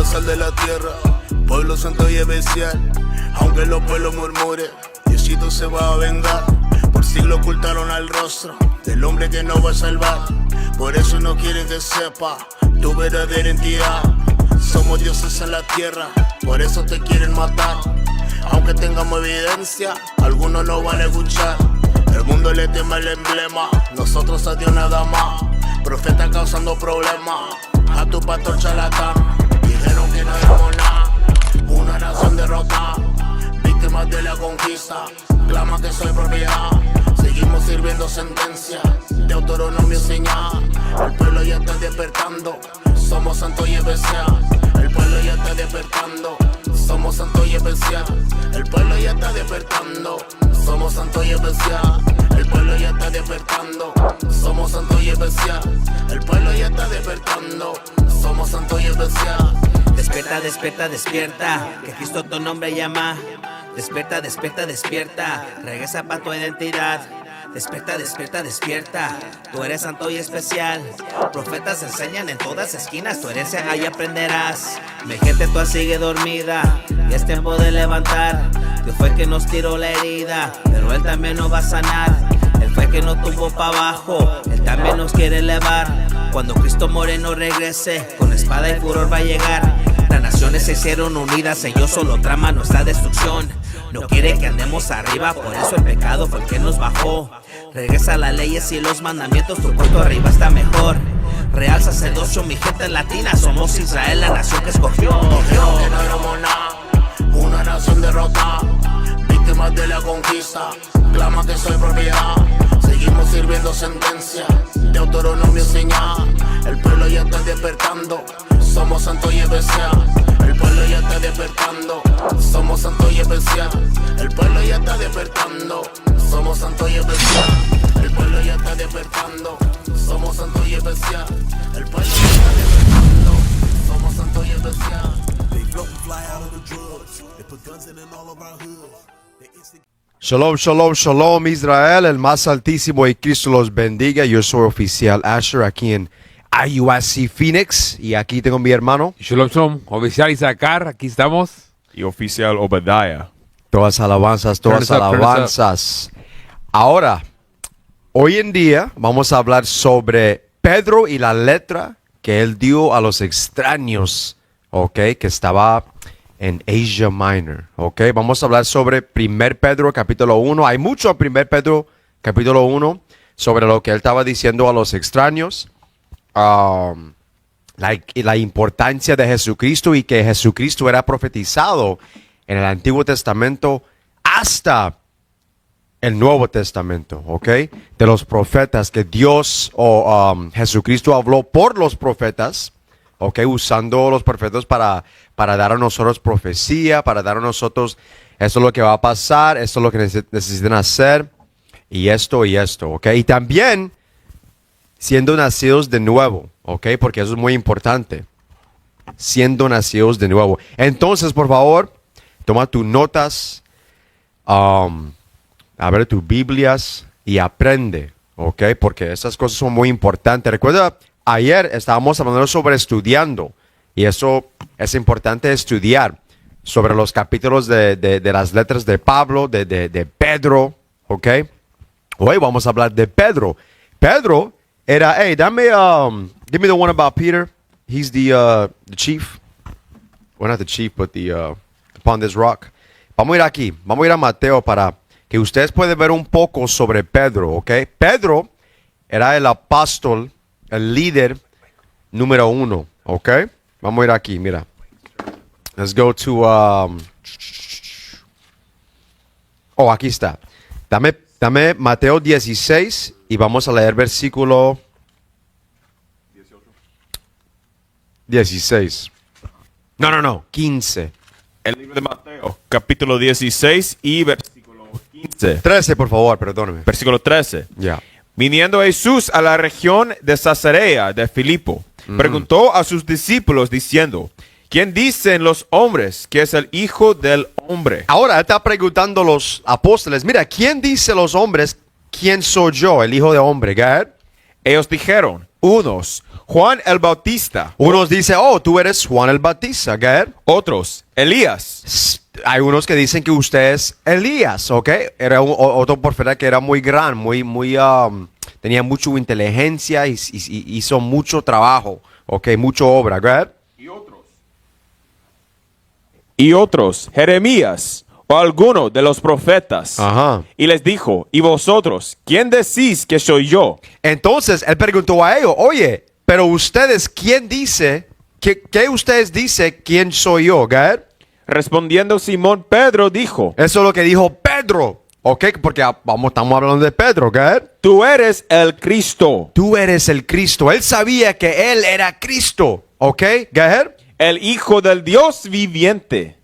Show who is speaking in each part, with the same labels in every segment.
Speaker 1: la sal de la tierra, pueblo santo y especial. Aunque los pueblos murmuren, Diosito se va a vengar. Por siglos ocultaron al rostro del hombre que nos va a salvar. Por eso no quieren que sepa tu verdadera identidad. Somos dioses en la tierra, por eso te quieren matar. Aunque tengamos evidencia, algunos no van a escuchar. El mundo le teme el emblema, nosotros a Dios nada más. Profeta causando problemas, a tu pastor charlatán. Dijeron que no éramos nada, una nación derrotada. Víctimas de la conquista, clama que soy propiedad. Seguimos sirviendo sentencia, de Deuteronomio señal. El pueblo ya está despertando, somos santos y especial. El pueblo ya está despertando, somos santos y especial. El pueblo ya está despertando, somos santos y especial. El pueblo ya está despertando, somos santos y especial. El pueblo ya está despertando, somos santos y especial.
Speaker 2: Despierta, despierta, despierta, que Cristo tu nombre llama. Despierta, despierta, despierta, regresa pa' tu identidad. Despierta, despierta, despierta, tú eres santo y especial. Profetas enseñan en todas esquinas, tu herencia ahí aprenderás. Mi gente toda sigue dormida, y es tiempo de levantar. Dios fue que nos tiró la herida, pero Él también nos va a sanar. Él fue que nos tumbó pa' abajo, Él también nos quiere elevar. Cuando Cristo Moreno regrese, con espada y furor va a llegar. Las naciones se hicieron unidas, ellos solo traman nuestra destrucción. No quiere que andemos arriba, por eso el pecado fue el que nos bajó. Regresa las leyes y los mandamientos, tu puesto arriba está mejor. Real sacerdocio, mi gente latina, somos Israel, la nación que escogió.
Speaker 1: Dijeron que no éramos nada, una nación derrotada. Víctimas de la conquista, clama que soy propiedad. Seguimos sirviendo sentencia, de Deuteronomio señal. El pueblo ya está despertando, somos santos y especial. El pueblo ya está despertando, somos santos y especial. El pueblo ya está despertando, somos santos y especial. El pueblo ya está despertando, somos santos y especial. El pueblo ya está despertando, somos santos y especial.
Speaker 3: Shalom, shalom, shalom Israel, el más altísimo y Cristo los bendiga. Yo soy oficial Asher aquí en IUIC Phoenix y aquí tengo a mi hermano.
Speaker 4: Shalom, shalom, oficial Isaacar, aquí estamos.
Speaker 5: Y oficial Obadiah.
Speaker 3: Todas alabanzas, todas
Speaker 4: Turn us up,
Speaker 3: alabanzas. Ahora, hoy en día vamos a hablar sobre Pedro y la letra que él dio a los extraños, ¿ok? Que estaba en Asia Minor, ¿ok? Vamos a hablar sobre 1 Pedro capítulo 1. Hay mucho en 1 Pedro capítulo 1 sobre lo que él estaba diciendo a los extraños. La importancia de Jesucristo y que Jesucristo era profetizado en el Antiguo Testamento hasta el Nuevo Testamento, ¿ok? De los profetas que Dios o Jesucristo habló por los profetas, ¿ok? Usando los profetas para dar a nosotros profecía, para dar a nosotros, esto es lo que va a pasar, esto es lo que necesitan hacer, y esto, ¿ok? Y también siendo nacidos de nuevo, ¿ok? Porque eso es muy importante. Siendo nacidos de nuevo. Entonces, por favor, toma tus notas, abre tus Biblias y aprende, ¿ok? Porque esas cosas son muy importantes. Recuerda, ayer estábamos hablando sobre estudiando. Y eso es importante estudiar sobre los capítulos de las letras de Pablo, de Pedro, ¿ok? Hoy vamos a hablar de Pedro. Pedro era, hey, give me the one about Peter. He's the chief. Well, not the chief, but upon this rock. Vamos a ir aquí, vamos a ir a Mateo para que ustedes puedan ver un poco sobre Pedro, ¿ok? Pedro era el apóstol, el líder número 1, ¿ok? Vamos a ir aquí, mira. Let's go to... aquí está. Dame Mateo 16 y vamos a leer versículo 16. No, 15.
Speaker 5: El libro de Mateo, capítulo 16 y versículo 15.
Speaker 3: 13, por favor, perdóneme.
Speaker 5: Versículo 13.
Speaker 3: Ya.
Speaker 5: Viniendo Jesús a la región de Cesarea de Filipo, preguntó a sus discípulos diciendo, ¿quién dicen los hombres que es el Hijo del Hombre?
Speaker 3: Ahora está preguntando a los apóstoles, mira, ¿quién dice los hombres quién soy yo, el Hijo de Hombre? Go ahead.
Speaker 5: Ellos dijeron, unos, Juan el Bautista,
Speaker 3: Unos dicen, oh, tú eres Juan el Bautista, ¿ok?
Speaker 5: otros, Elías,
Speaker 3: Hay unos que dicen que usted es Elías, ¿ok? Era otro profeta que era muy gran, tenía mucha inteligencia y hizo mucho trabajo, ¿ok? Mucha obra, ¿ok?
Speaker 5: y otros, Jeremías, o alguno de los profetas.
Speaker 3: Ajá.
Speaker 5: Y les dijo, ¿y vosotros, quién decís que soy yo?
Speaker 3: Entonces él preguntó a ellos, oye, pero ustedes, ¿quién dice? ¿Qué ustedes dicen quién soy yo, ¿ok?
Speaker 5: Respondiendo Simón Pedro dijo,
Speaker 3: Eso es lo que dijo Pedro, ¿ok? Porque estamos hablando de Pedro, ¿ok?
Speaker 5: tú eres el Cristo,
Speaker 3: Tú eres el Cristo. Él sabía que él era Cristo, ¿ok? ¿Gaher?
Speaker 5: el Hijo del Dios viviente.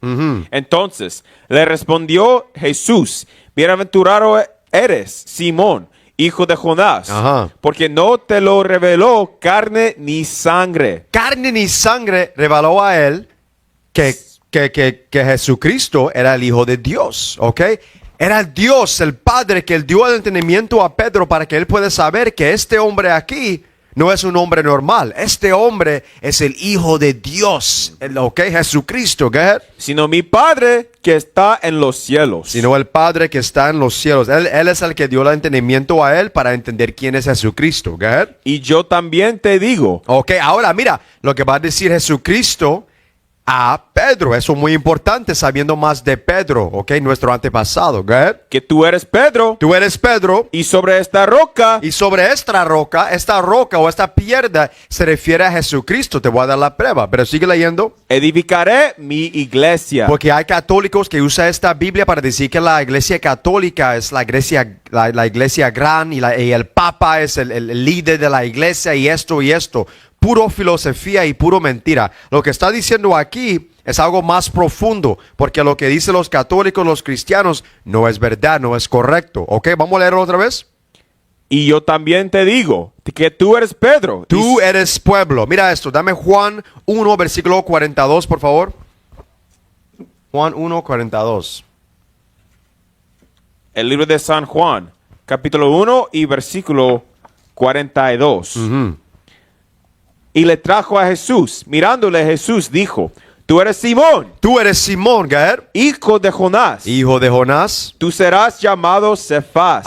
Speaker 5: Entonces le respondió Jesús, bienaventurado eres, Simón, hijo de Jonás,
Speaker 3: Ajá.
Speaker 5: porque no te lo reveló carne ni sangre,
Speaker 3: Carne ni sangre reveló a él que Jesucristo era el Hijo de Dios, ¿ok? Era Dios, el Padre, que él dio el entendimiento a Pedro para que él pueda saber que este hombre aquí no es un hombre normal. Este hombre es el Hijo de Dios, ¿ok? Jesucristo, ¿ok?
Speaker 5: sino mi Padre que está en los cielos.
Speaker 3: Sino el Padre que está en los cielos. Él es el que dio el entendimiento a él para entender quién es Jesucristo, ¿ok?
Speaker 5: Y yo también te digo,
Speaker 3: Ok, ahora mira lo que va a decir Jesucristo a Pedro. Eso es muy importante, sabiendo más de Pedro, ok, nuestro antepasado, ¿ok?
Speaker 5: que tú eres Pedro,
Speaker 3: Tú eres Pedro,
Speaker 5: y sobre esta roca
Speaker 3: y sobre esta roca o esta piedra se refiere a Jesucristo. Te voy a dar la prueba, pero sigue leyendo.
Speaker 5: edificaré mi iglesia.
Speaker 3: Porque hay católicos que usan esta Biblia para decir que la iglesia católica es la iglesia gran y el Papa es el líder de la iglesia y esto. Puro filosofía y puro mentira. Lo que está diciendo aquí es algo más profundo, porque lo que dicen los católicos, los cristianos, no es verdad, no es correcto. Ok, vamos a leerlo otra vez.
Speaker 5: Y yo también te digo que tú eres Pedro.
Speaker 3: Tú eres pueblo. Mira esto, dame Juan 1, versículo 42, por favor. Juan 1, 42.
Speaker 5: El libro de San Juan, capítulo 1 y versículo 42. Y le trajo a Jesús. Mirándole, Jesús dijo, tú eres Simón,
Speaker 3: Tú eres Simón, Gaer,
Speaker 5: hijo de Jonás.
Speaker 3: hijo de Jonás.
Speaker 5: Tú serás llamado Cefás.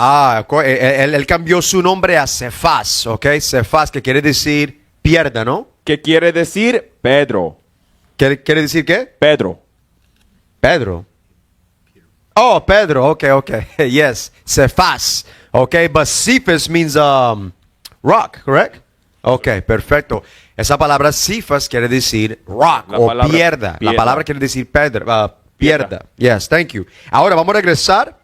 Speaker 3: Él cambió su nombre a Cefás, ¿ok? Cefás, que quiere decir pierda, ¿no?
Speaker 5: que quiere decir Pedro.
Speaker 3: ¿Quiere decir qué?
Speaker 5: Pedro.
Speaker 3: Pedro. Oh, Pedro, ok. Yes, Cephas. Ok, but Cephas means rock, correct? Ok, perfecto. Esa palabra Cephas quiere decir rock
Speaker 5: La
Speaker 3: o
Speaker 5: palabra
Speaker 3: pierda. La
Speaker 5: piedra.
Speaker 3: palabra quiere decir pierda.
Speaker 5: Piedra.
Speaker 3: Yes, thank you. Ahora vamos a regresar.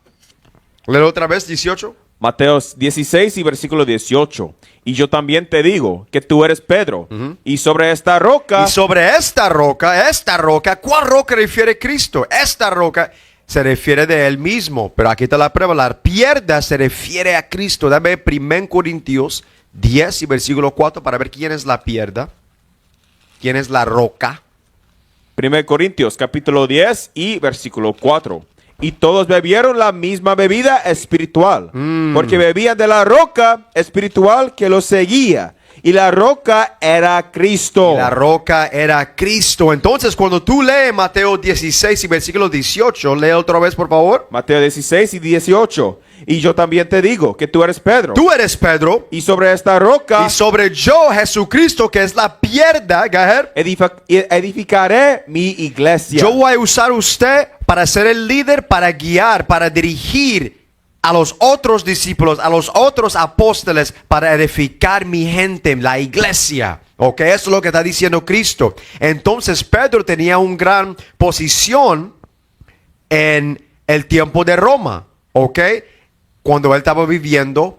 Speaker 3: Léelo otra vez, 18.
Speaker 5: Mateo 16 y versículo 18. Y yo también te digo que tú eres Pedro. Y sobre esta roca
Speaker 3: Y sobre esta roca, ¿cuál roca refiere Cristo? Esta roca se refiere de él mismo. Pero aquí está la prueba, la pierda se refiere a Cristo. Dame 1 Corintios 10 y versículo 4 para ver quién es la pierda. ¿Quién es la roca?
Speaker 5: 1 Corintios capítulo 10 y versículo 4. Y todos bebieron la misma bebida espiritual, porque bebían de la roca espiritual que los seguía. Y la roca era Cristo.
Speaker 3: La roca era Cristo. Entonces, cuando tú lees Mateo 16 y versículo 18, lee otra vez, por favor.
Speaker 5: Mateo 16 y 18. Y yo también te digo que tú eres Pedro.
Speaker 3: Tú eres Pedro.
Speaker 5: Y sobre esta roca
Speaker 3: Y sobre yo, Jesucristo, que es la pierda, Gaher,
Speaker 5: edificaré mi iglesia.
Speaker 3: yo voy a usar usted para ser el líder, para guiar, para dirigir a los otros discípulos, a los otros apóstoles, para edificar mi gente, la iglesia. Ok, eso es lo que está diciendo Cristo. Entonces Pedro tenía una gran posición en el tiempo de Roma. Ok, cuando él estaba viviendo,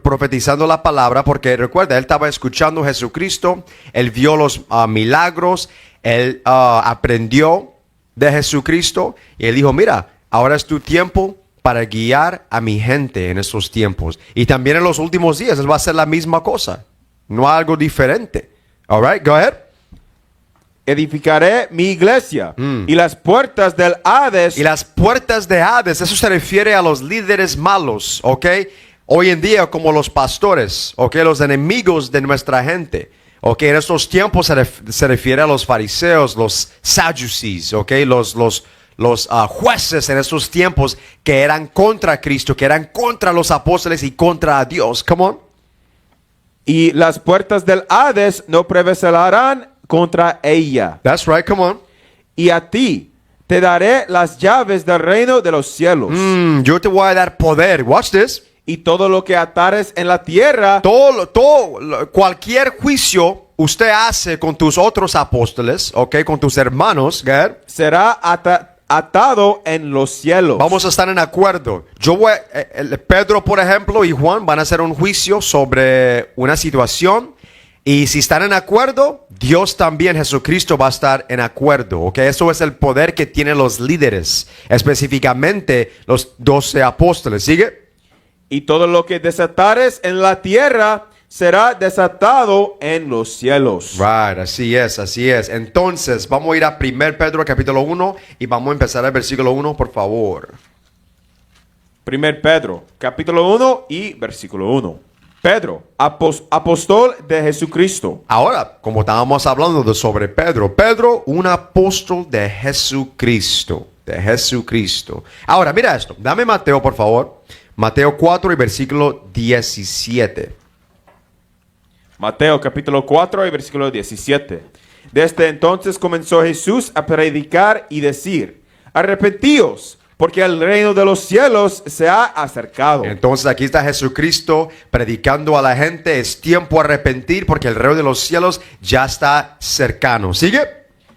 Speaker 3: profetizando la palabra, porque recuerda, él estaba escuchando a Jesucristo, él vio los milagros, él aprendió de Jesucristo y él dijo, mira, ahora es tu tiempo para guiar a mi gente en estos tiempos. Y también en los últimos días él va a hacer la misma cosa, no algo diferente. All right, go ahead.
Speaker 5: Edificaré mi iglesia y las puertas del Hades
Speaker 3: Y las puertas de Hades, eso se refiere a los líderes malos, ¿ok? hoy en día como los pastores, ok, los enemigos de nuestra gente. Ok, en estos tiempos se refiere a los fariseos, los sadducees, ok, los jueces en estos tiempos que eran contra Cristo, que eran contra los apóstoles y contra Dios. Come on.
Speaker 5: Y las puertas del Hades no prevalecerán contra ella.
Speaker 3: That's right, come on.
Speaker 5: Y a ti te daré las llaves del reino de los cielos.
Speaker 3: Yo te voy a dar poder. Watch this.
Speaker 5: Y todo lo que atares en la tierra
Speaker 3: Cualquier juicio usted hace con tus otros apóstoles, ok, con tus hermanos, God,
Speaker 5: será atado en los cielos.
Speaker 3: vamos a estar en acuerdo. Pedro, por ejemplo, y Juan van a hacer un juicio sobre una situación. Y si están en acuerdo, Dios también, Jesucristo, va a estar en acuerdo. ¿Ok? Eso es el poder que tienen los líderes, específicamente los 12 apóstoles. ¿Sigue?
Speaker 5: Y todo lo que desatares en la tierra será desatado en los cielos.
Speaker 3: Right, así es, así es. Entonces, vamos a ir a 1 Pedro capítulo 1 y vamos a empezar el versículo 1, por favor.
Speaker 5: 1 Pedro, capítulo 1 y versículo 1. Pedro, apóstol de Jesucristo.
Speaker 3: Ahora, como estábamos hablando sobre Pedro, un apóstol de Jesucristo, Ahora, mira esto. Dame Mateo, por favor. Mateo 4 y versículo 17.
Speaker 5: Mateo capítulo 4 y versículo 17. Desde entonces comenzó Jesús a predicar y decir: arrepentíos, porque el reino de los cielos se ha acercado.
Speaker 3: Entonces aquí está Jesucristo predicando a la gente: es tiempo a arrepentir porque el reino de los cielos ya está cercano. ¿Sigue?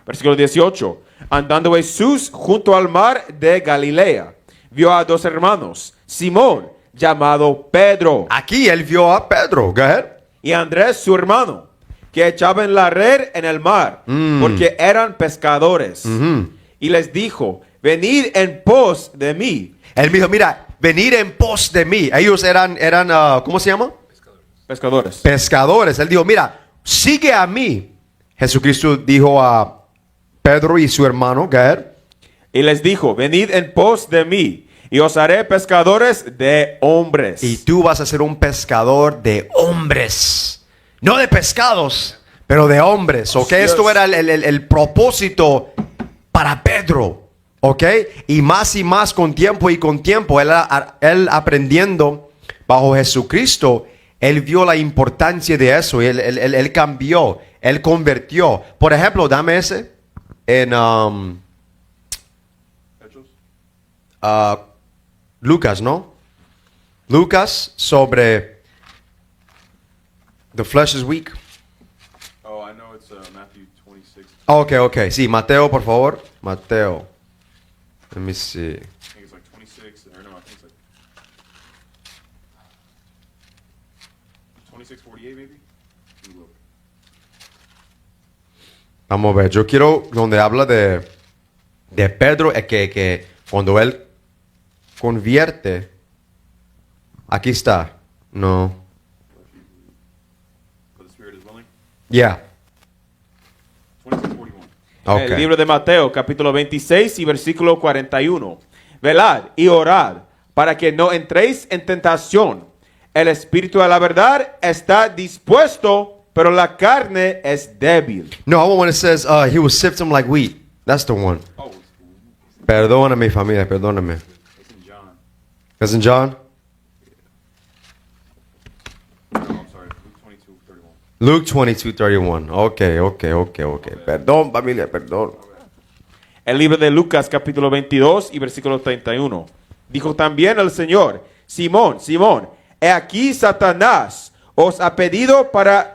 Speaker 5: Versículo 18. Andando Jesús junto al mar de Galilea, vio a dos hermanos, Simón, llamado Pedro,
Speaker 3: Aquí él vio a Pedro. Go ahead.
Speaker 5: y Andrés su hermano, que echaban la red en el mar, porque eran pescadores. Y les dijo: venid en pos de mí.
Speaker 3: Él dijo: mira, venir en pos de mí. Ellos eran ¿cómo se llama?
Speaker 5: Pescadores.
Speaker 3: Pescadores. Él dijo: mira, sigue a mí. Jesucristo dijo a Pedro y su hermano, go ahead.
Speaker 5: Y les dijo: venid en pos de mí, y os haré pescadores de hombres.
Speaker 3: Y tú vas a ser un pescador de hombres. No de pescados, pero de hombres. ¿Ok?
Speaker 5: Dios.
Speaker 3: Esto era el propósito para Pedro. ¿Ok? Y más con tiempo, él aprendiendo bajo Jesucristo, él vio la importancia de eso. Y él cambió, él convirtió. Por ejemplo, dame ese en Lucas, ¿no? Lucas sobre the flesh is weak.
Speaker 6: Oh, I know it's Matthew 26.
Speaker 3: Ok. Sí, Mateo, por favor. Mateo. Let me see.
Speaker 6: I think it's like 26, or no, I think it's like 26:48 maybe? Let me look.
Speaker 3: Vamos a ver. Yo quiero donde habla de Pedro, es que cuando él convierte. Aquí está. No.
Speaker 6: But the Spirit is willing.
Speaker 3: Yeah.
Speaker 6: 26:41.
Speaker 3: Ok.
Speaker 5: El libro de Mateo, capítulo 26 y versículo 41. Velad y orad para que no entréis en tentación. El espíritu de la verdad está dispuesto, pero la carne es débil.
Speaker 3: No, when it says he will sift him like wheat. That's the one.
Speaker 6: Oh,
Speaker 3: Perdóname, familia, perdóname.
Speaker 6: it's in John.
Speaker 3: That's in John?
Speaker 6: No, I'm sorry. Luke 22:31.
Speaker 3: Luke 22:31. Ok. Perdón, familia, perdón.
Speaker 5: El libro de Lucas, capítulo 22 y versículo 31. Dijo también el Señor: Simón, Simón, he aquí Satanás os ha pedido para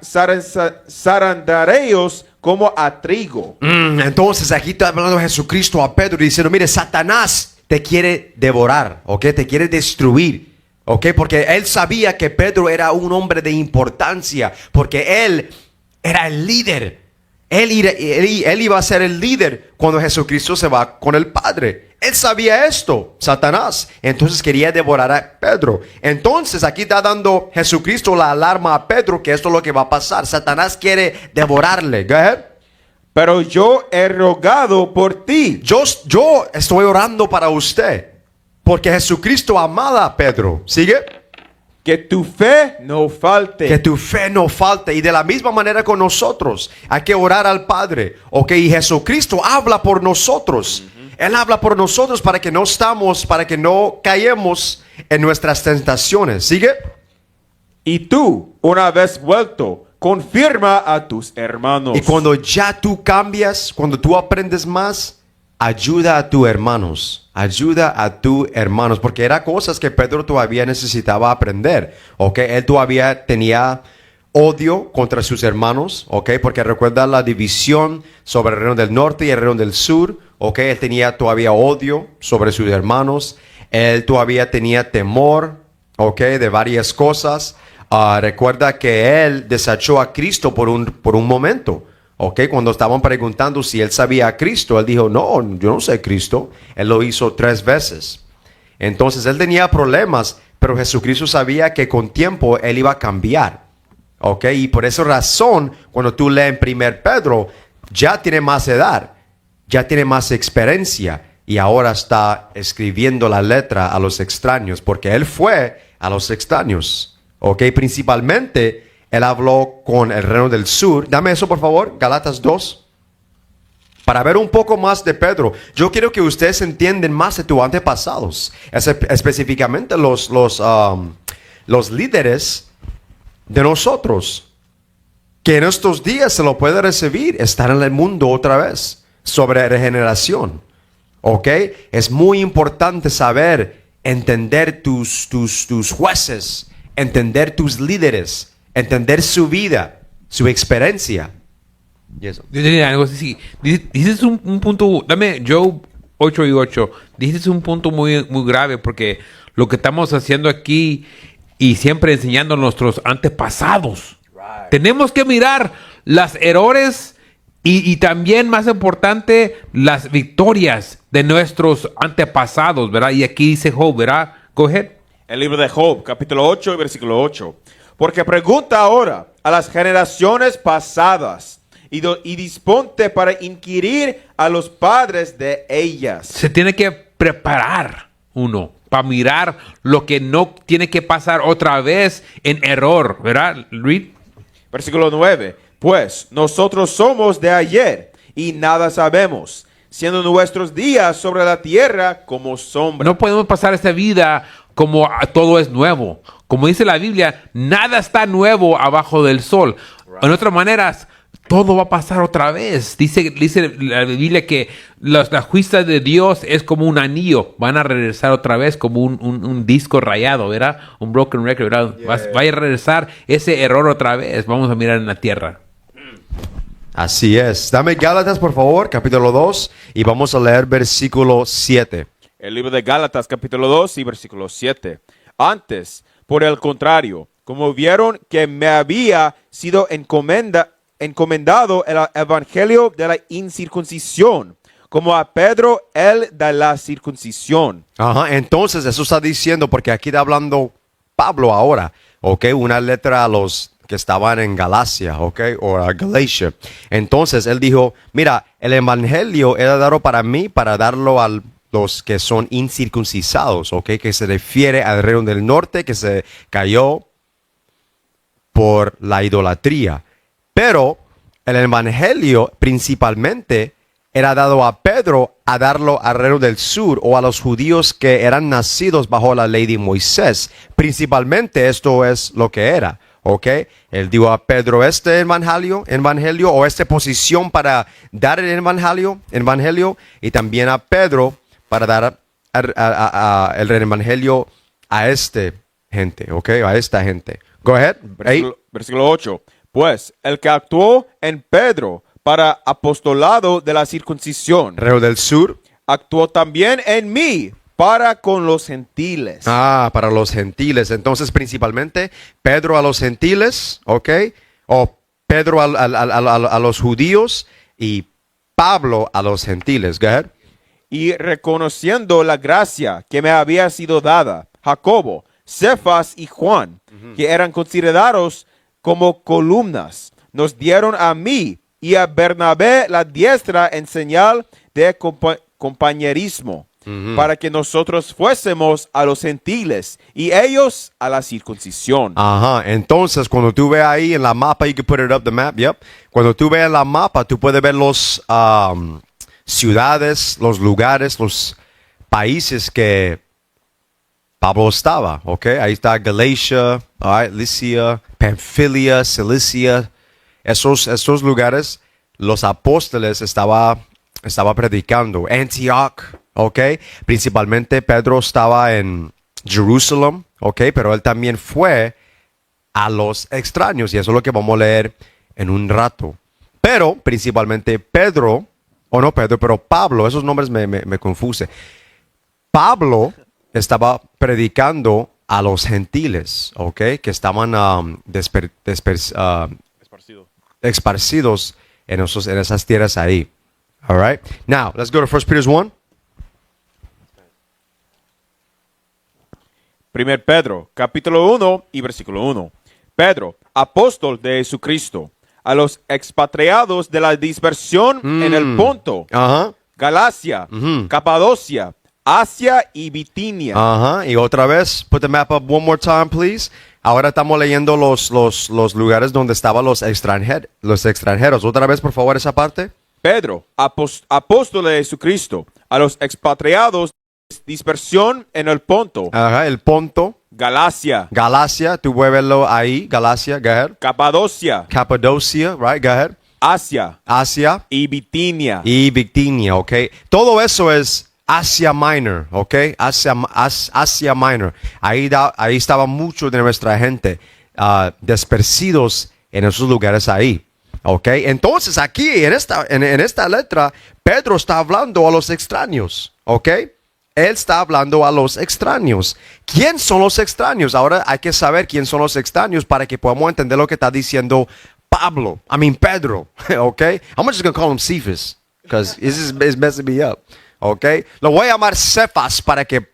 Speaker 5: zarandareos como a trigo.
Speaker 3: Entonces aquí está hablando Jesucristo a Pedro diciendo: mire, Satanás te quiere devorar, ¿ok? Te quiere destruir, ¿ok? Porque él sabía que Pedro era un hombre de importancia, porque él era el líder. Él iba a ser el líder cuando Jesucristo se va con el Padre. Él sabía esto, Satanás. Entonces quería devorar a Pedro. Entonces aquí está dando Jesucristo la alarma a Pedro que esto es lo que va a pasar. Satanás quiere devorarle. Go ahead.
Speaker 5: Pero yo he rogado por ti.
Speaker 3: Yo estoy orando para usted, porque Jesucristo amaba a Pedro. ¿Sigue?
Speaker 5: Que tu fe no falte.
Speaker 3: Que tu fe no falte. Y de la misma manera con nosotros. Hay que orar al Padre. Ok, y Jesucristo habla por nosotros. Él habla por nosotros para que no caemos en nuestras tentaciones. ¿Sigue?
Speaker 5: Y tú, una vez vuelto, confirma a tus hermanos.
Speaker 3: Y cuando ya tú cambias, cuando tú aprendes más, ayuda a tus hermanos. Ayuda a tus hermanos. Porque eran cosas que Pedro todavía necesitaba aprender. Ok, él todavía tenía odio contra sus hermanos. Ok, porque recuerda la división sobre el reino del norte y el reino del sur. Ok, él tenía todavía odio sobre sus hermanos. Él todavía tenía temor. Ok, de varias cosas. Recuerda que él desechó a Cristo por un momento. Ok, cuando estaban preguntando si él sabía a Cristo, él dijo, no, yo no sé a Cristo. Él lo hizo 3 veces. Entonces él tenía problemas, pero Jesucristo sabía que con tiempo él iba a cambiar. Ok, y por esa razón, cuando tú lees en 1 Pedro, ya tiene más edad, ya tiene más experiencia y ahora está escribiendo la letra a los extraños, porque él fue a los extraños. Ok, principalmente él habló con el reino del sur. Dame eso por favor, Gálatas 2. Para ver un poco más de Pedro, yo quiero que ustedes entiendan más de tus antepasados. Específicamente los líderes de nosotros. Que en estos días se lo puede recibir, estar en el mundo otra vez. Sobre regeneración. Ok, es muy importante saber, entender tus jueces. Entender tus líderes, entender su vida, su experiencia. Y eso.
Speaker 4: Yo tenía algo así. Dices un punto, dame Job 8:8. Dices un punto muy, muy grave porque lo que estamos haciendo aquí y siempre enseñando a nuestros antepasados. Right. Tenemos que mirar los errores y también, más importante, las victorias de nuestros antepasados, ¿verdad? Y aquí dice Job, ¿verdad? Go ahead.
Speaker 5: El libro de Job, capítulo 8 y versículo 8. Porque pregunta ahora a las generaciones pasadas y disponte para inquirir a los padres de ellas.
Speaker 4: Se tiene que preparar uno para mirar lo que no tiene que pasar otra vez en error, ¿verdad? Read.
Speaker 5: Versículo 9. Pues nosotros somos de ayer y nada sabemos, siendo nuestros días sobre la tierra como sombra.
Speaker 4: No podemos pasar esta vida como todo es nuevo. Como dice la Biblia, nada está nuevo abajo del sol. Right. En otras maneras, todo va a pasar otra vez. Dice la Biblia que la justicia de Dios es como un anillo. Van a regresar otra vez como un disco rayado, ¿verdad? Un broken record, ¿verdad? Yeah. Va a regresar ese error otra vez. Vamos a mirar en la tierra.
Speaker 3: Así es. Dame Gálatas, por favor, capítulo 2, y vamos a leer versículo 7.
Speaker 5: El libro de Gálatas, capítulo 2 y versículo 7. Antes, por el contrario, como vieron que me había sido encomendado el evangelio de la incircuncisión, como a Pedro el de la circuncisión.
Speaker 3: Ajá, entonces eso está diciendo, porque aquí está hablando Pablo ahora, ok, una letra a los que estaban en Galacia, ok, o a Galacia. Entonces él dijo, mira, el evangelio era dado para mí, para darlo a los que son incircuncisados, ok, que se refiere al reino del norte que se cayó por la idolatría. Pero el evangelio principalmente era dado a Pedro a darlo al reino del sur o a los judíos que eran nacidos bajo la ley de Moisés. Principalmente esto es lo que era, ¿ok? Él dio a Pedro este evangelio o esta posición para dar el evangelio y también a Pedro para dar el evangelio a esta gente, ¿ok? A esta gente. Go ahead.
Speaker 5: Versículo 8. Pues el que actuó en Pedro para apostolado de la circuncisión,
Speaker 3: Reino del Sur,
Speaker 5: actuó también en mí para con los gentiles.
Speaker 3: Para los gentiles. Entonces, principalmente, Pedro a los gentiles, ¿ok? O Pedro a los judíos y Pablo a los gentiles. Go ahead.
Speaker 5: Y reconociendo la gracia que me había sido dada, Jacobo, Cefas y Juan, que eran considerados como columnas, nos dieron a mí y a Bernabé la diestra en señal de compañerismo, para que nosotros fuésemos a los gentiles y ellos a la circuncisión.
Speaker 3: Ajá, entonces cuando tú ves ahí en la mapa, you can put it up the map, yep. Cuando tú ves en la mapa, tú puedes ver los ciudades, los lugares, los países que Pablo estaba, ¿ok? Ahí está Galacia, all right, Lycia, Pamphylia, Cilicia. Esos lugares, los apóstoles estaba predicando. Antioch, ¿ok? Principalmente Pedro estaba en Jerusalén, ¿ok? Pero él también fue a los extraños y eso es lo que vamos a leer en un rato. Pero principalmente Pedro, o no Pedro, pero Pablo, esos nombres me confusen. Pablo estaba predicando a los gentiles, ¿ok? Que estaban esparcidos en esas tierras ahí. All right. Now, let's go to 1 Peter 1.
Speaker 5: 1 Pedro, capítulo 1 y versículo 1. Pedro, apóstol de Jesucristo, a los expatriados de la dispersión en el Ponto,
Speaker 3: Ajá.
Speaker 5: Galacia, Capadocia, Asia y Bitinia.
Speaker 3: Ajá. Y otra vez, put the map up one more time, please. Ahora estamos leyendo los lugares donde estaban los extranjeros. Otra vez, por favor, esa parte.
Speaker 5: Pedro, apóstol de Jesucristo, a los expatriados de dispersión en el Ponto,
Speaker 3: Ajá, el Ponto,
Speaker 5: Galacia,
Speaker 3: Galacia, tú puedes verlo ahí, Galacia, go ahead.
Speaker 5: Capadocia,
Speaker 3: Cappadocia, right, go ahead.
Speaker 5: Asia
Speaker 3: Asia
Speaker 5: y Bitinia.
Speaker 3: y Bitinia, ok. Todo eso es Asia Minor, ok. Asia Minor. Ahí estaba mucho de nuestra gente dispersidos en esos lugares ahí. Ok, entonces aquí en esta letra, Pedro está hablando a los extraños, ok. Él está hablando a los extraños. ¿Quién son los extraños? Ahora hay que saber quién son los extraños para que podamos entender lo que está diciendo Pedro, ok. I'm just going to call him Cephas, because it's messing me up, ok. Lo voy a llamar Cephas para que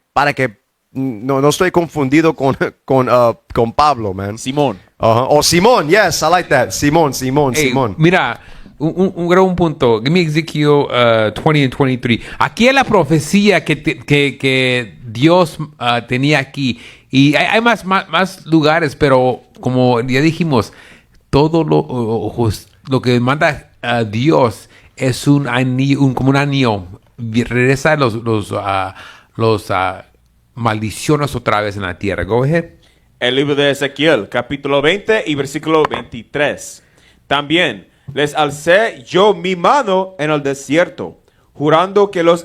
Speaker 3: no estoy confundido con Pablo, man.
Speaker 5: Simón.
Speaker 3: O Simón, yes, I like that. Simón.
Speaker 4: Hey, mira, un punto. Give me Ezekiel 20 and 23. Aquí es la profecía que Dios tenía aquí. Y hay más lugares, pero como ya dijimos, todo lo que manda Dios es un anillo, como un anillo. Regresa los maldiciones otra vez en la tierra. Go ahead.
Speaker 5: El libro de Ezequiel, capítulo 20 y versículo 23. También les alcé yo mi mano en el desierto, jurando que los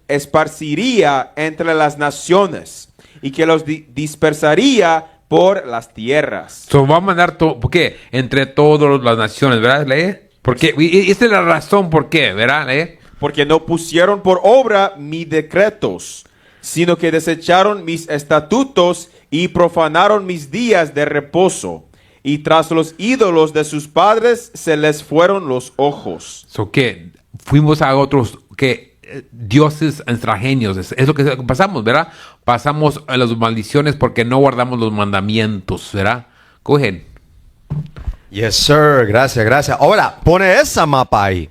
Speaker 5: esparciría entre las naciones y que los dispersaría por las tierras.
Speaker 4: So, va a mandar todo, ¿por qué? Entre todas las naciones, ¿verdad? ¿Lee? Porque esta es la razón por qué, ¿verdad? ¿Lee?
Speaker 5: Porque no pusieron por obra mis decretos, sino que desecharon mis estatutos y profanaron mis días de reposo. Y tras los ídolos de sus padres se les fueron los ojos.
Speaker 4: So, ¿qué? Fuimos a otros que dioses extranjeros. Es lo que pasamos, ¿verdad? Pasamos a las maldiciones porque no guardamos los mandamientos, ¿verdad? Go ahead.
Speaker 3: Yes, sir. Gracias. Ahora, pone esa mapa ahí.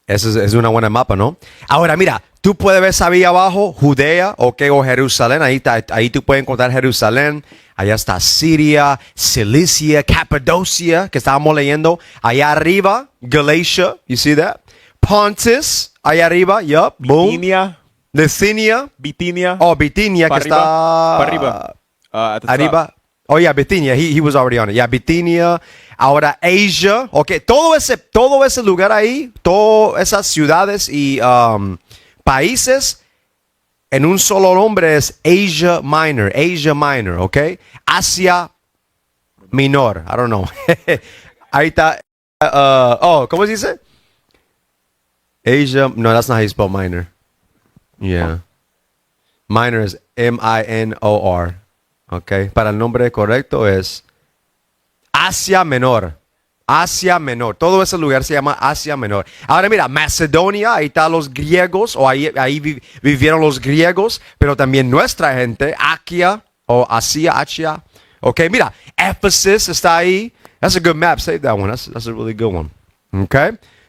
Speaker 3: Esa es una buena mapa, ¿no? Ahora, mira, tú puedes ver ahí abajo, Judea, o Jerusalén. Ahí tú puedes encontrar Jerusalén. Allá está Siria, Cilicia, Cappadocia, que estábamos leyendo. Allá arriba, Galatia. You see that? Pontus, allá arriba. Yup. Boom.
Speaker 5: Bitinia.
Speaker 3: Bitinia. Oh, Bitinia, que está...
Speaker 5: Para arriba. At the top.
Speaker 3: Arriba. Oh, yeah, Bitinia. He was already on it. Yeah, Bitinia. Ahora Asia. Ok, todo ese lugar ahí, todas esas ciudades y países en un solo nombre es Asia Minor, ok. Asia Menor. I don't know. Ahí está. ¿Cómo se dice? Asia. No, that's not how you spell minor. Yeah. Minor is M-I-N-O-R. Ok. Para el nombre correcto es Asia Menor. Todo ese lugar se llama Asia Menor. Ahora mira, Macedonia, ahí están los griegos, o ahí vivieron los griegos, pero también nuestra gente, Asia. Ok, mira, Ephesus está ahí. That's a good map. Save that one. That's a really good one. Ok.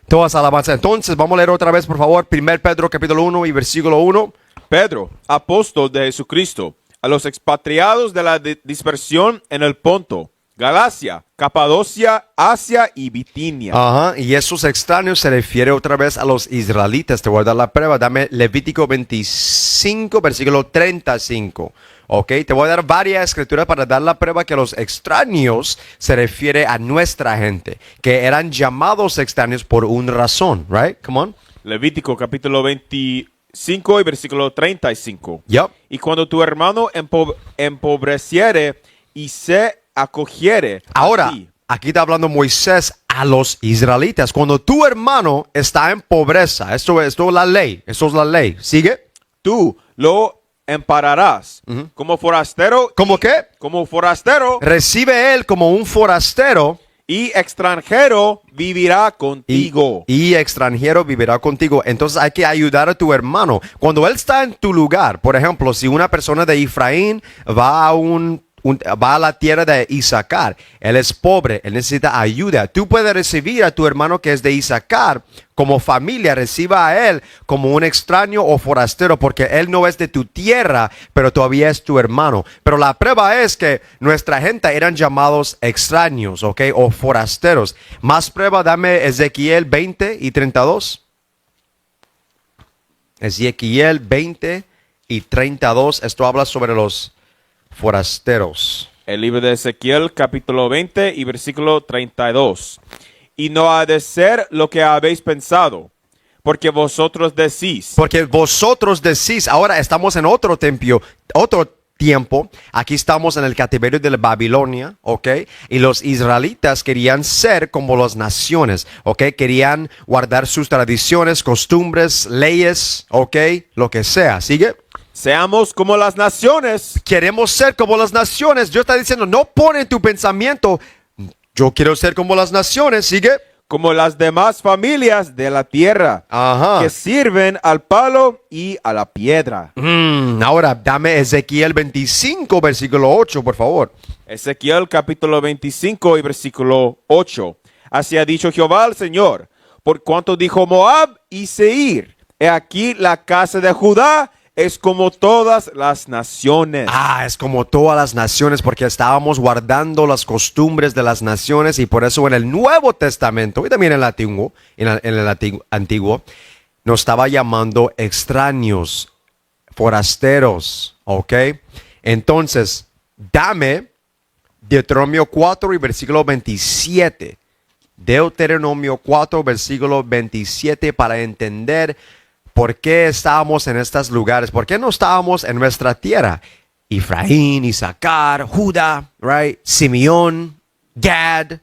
Speaker 3: Todas alabanzas. Entonces, vamos a leer otra vez, por favor, 1 Pedro capítulo 1 y versículo 1.
Speaker 5: Pedro, apóstol de Jesucristo, a los expatriados de la dispersión en el Ponto, Galacia, Capadocia, Asia y Bitinia.
Speaker 3: Ajá, y esos extraños se refiere otra vez a los israelitas. Te voy a dar la prueba. Dame Levítico 25, versículo 35. Ok, te voy a dar varias escrituras para dar la prueba que los extraños se refiere a nuestra gente, que eran llamados extraños por una razón, right? Come on.
Speaker 5: Levítico capítulo 25 y versículo 35.
Speaker 3: Yup.
Speaker 5: Y cuando tu hermano empobreciere y se acogiere a
Speaker 3: Ahora,
Speaker 5: ti,
Speaker 3: aquí está hablando Moisés a los israelitas. Cuando tu hermano está en pobreza, esto es la ley, esto es la ley. ¿Sigue?
Speaker 5: tú lo ampararás como forastero.
Speaker 3: ¿Cómo qué?
Speaker 5: Como forastero
Speaker 3: Recibe él como un forastero
Speaker 5: y extranjero vivirá contigo.
Speaker 3: y extranjero vivirá contigo. Entonces hay que ayudar a tu hermano. Cuando él está en tu lugar, por ejemplo, si una persona de Efraín va a la tierra de Isaacar, él es pobre, él necesita ayuda. Tú puedes recibir a tu hermano que es de Isaacar como familia, reciba a él como un extraño o forastero, porque él no es de tu tierra, pero todavía es tu hermano. Pero la prueba es que nuestra gente eran llamados extraños, ¿ok? O forasteros. Más prueba, dame Ezequiel 20 y 32. Ezequiel 20 y 32. Esto habla sobre los forasteros.
Speaker 5: El libro de Ezequiel, capítulo 20 y versículo 32. Y no ha de ser lo que habéis pensado, porque vosotros decís.
Speaker 3: Porque vosotros decís, ahora estamos en otro tiempo, aquí estamos en el cautiverio de la Babilonia, ¿ok? Y los israelitas querían ser como las naciones, ¿ok? Querían guardar sus tradiciones, costumbres, leyes, ¿ok? Lo que sea, ¿sigue?
Speaker 5: Seamos como las naciones.
Speaker 3: Queremos ser como las naciones. Dios está diciendo, no pon en tu pensamiento, yo quiero ser como las naciones, ¿sigue?
Speaker 5: Como las demás familias de la tierra,
Speaker 3: Ajá.
Speaker 5: que sirven al palo y a la piedra.
Speaker 3: Ahora, dame Ezequiel 25, versículo 8, por favor.
Speaker 5: Ezequiel capítulo 25 y versículo 8. Así ha dicho Jehová al Señor, por cuanto dijo Moab y Seir, he aquí la casa de Judá es como todas las naciones.
Speaker 3: Es como todas las naciones, porque estábamos guardando las costumbres de las naciones, y por eso en el Nuevo Testamento y también en el Antiguo nos estaba llamando extraños, forasteros, ¿ok? Entonces, dame Deuteronomio 4 y versículo 27. Deuteronomio 4, versículo 27, para entender por qué estábamos en estos lugares, por qué no estábamos en nuestra tierra. Efraín, Isaacar, Judá, right? Simeón, Gad.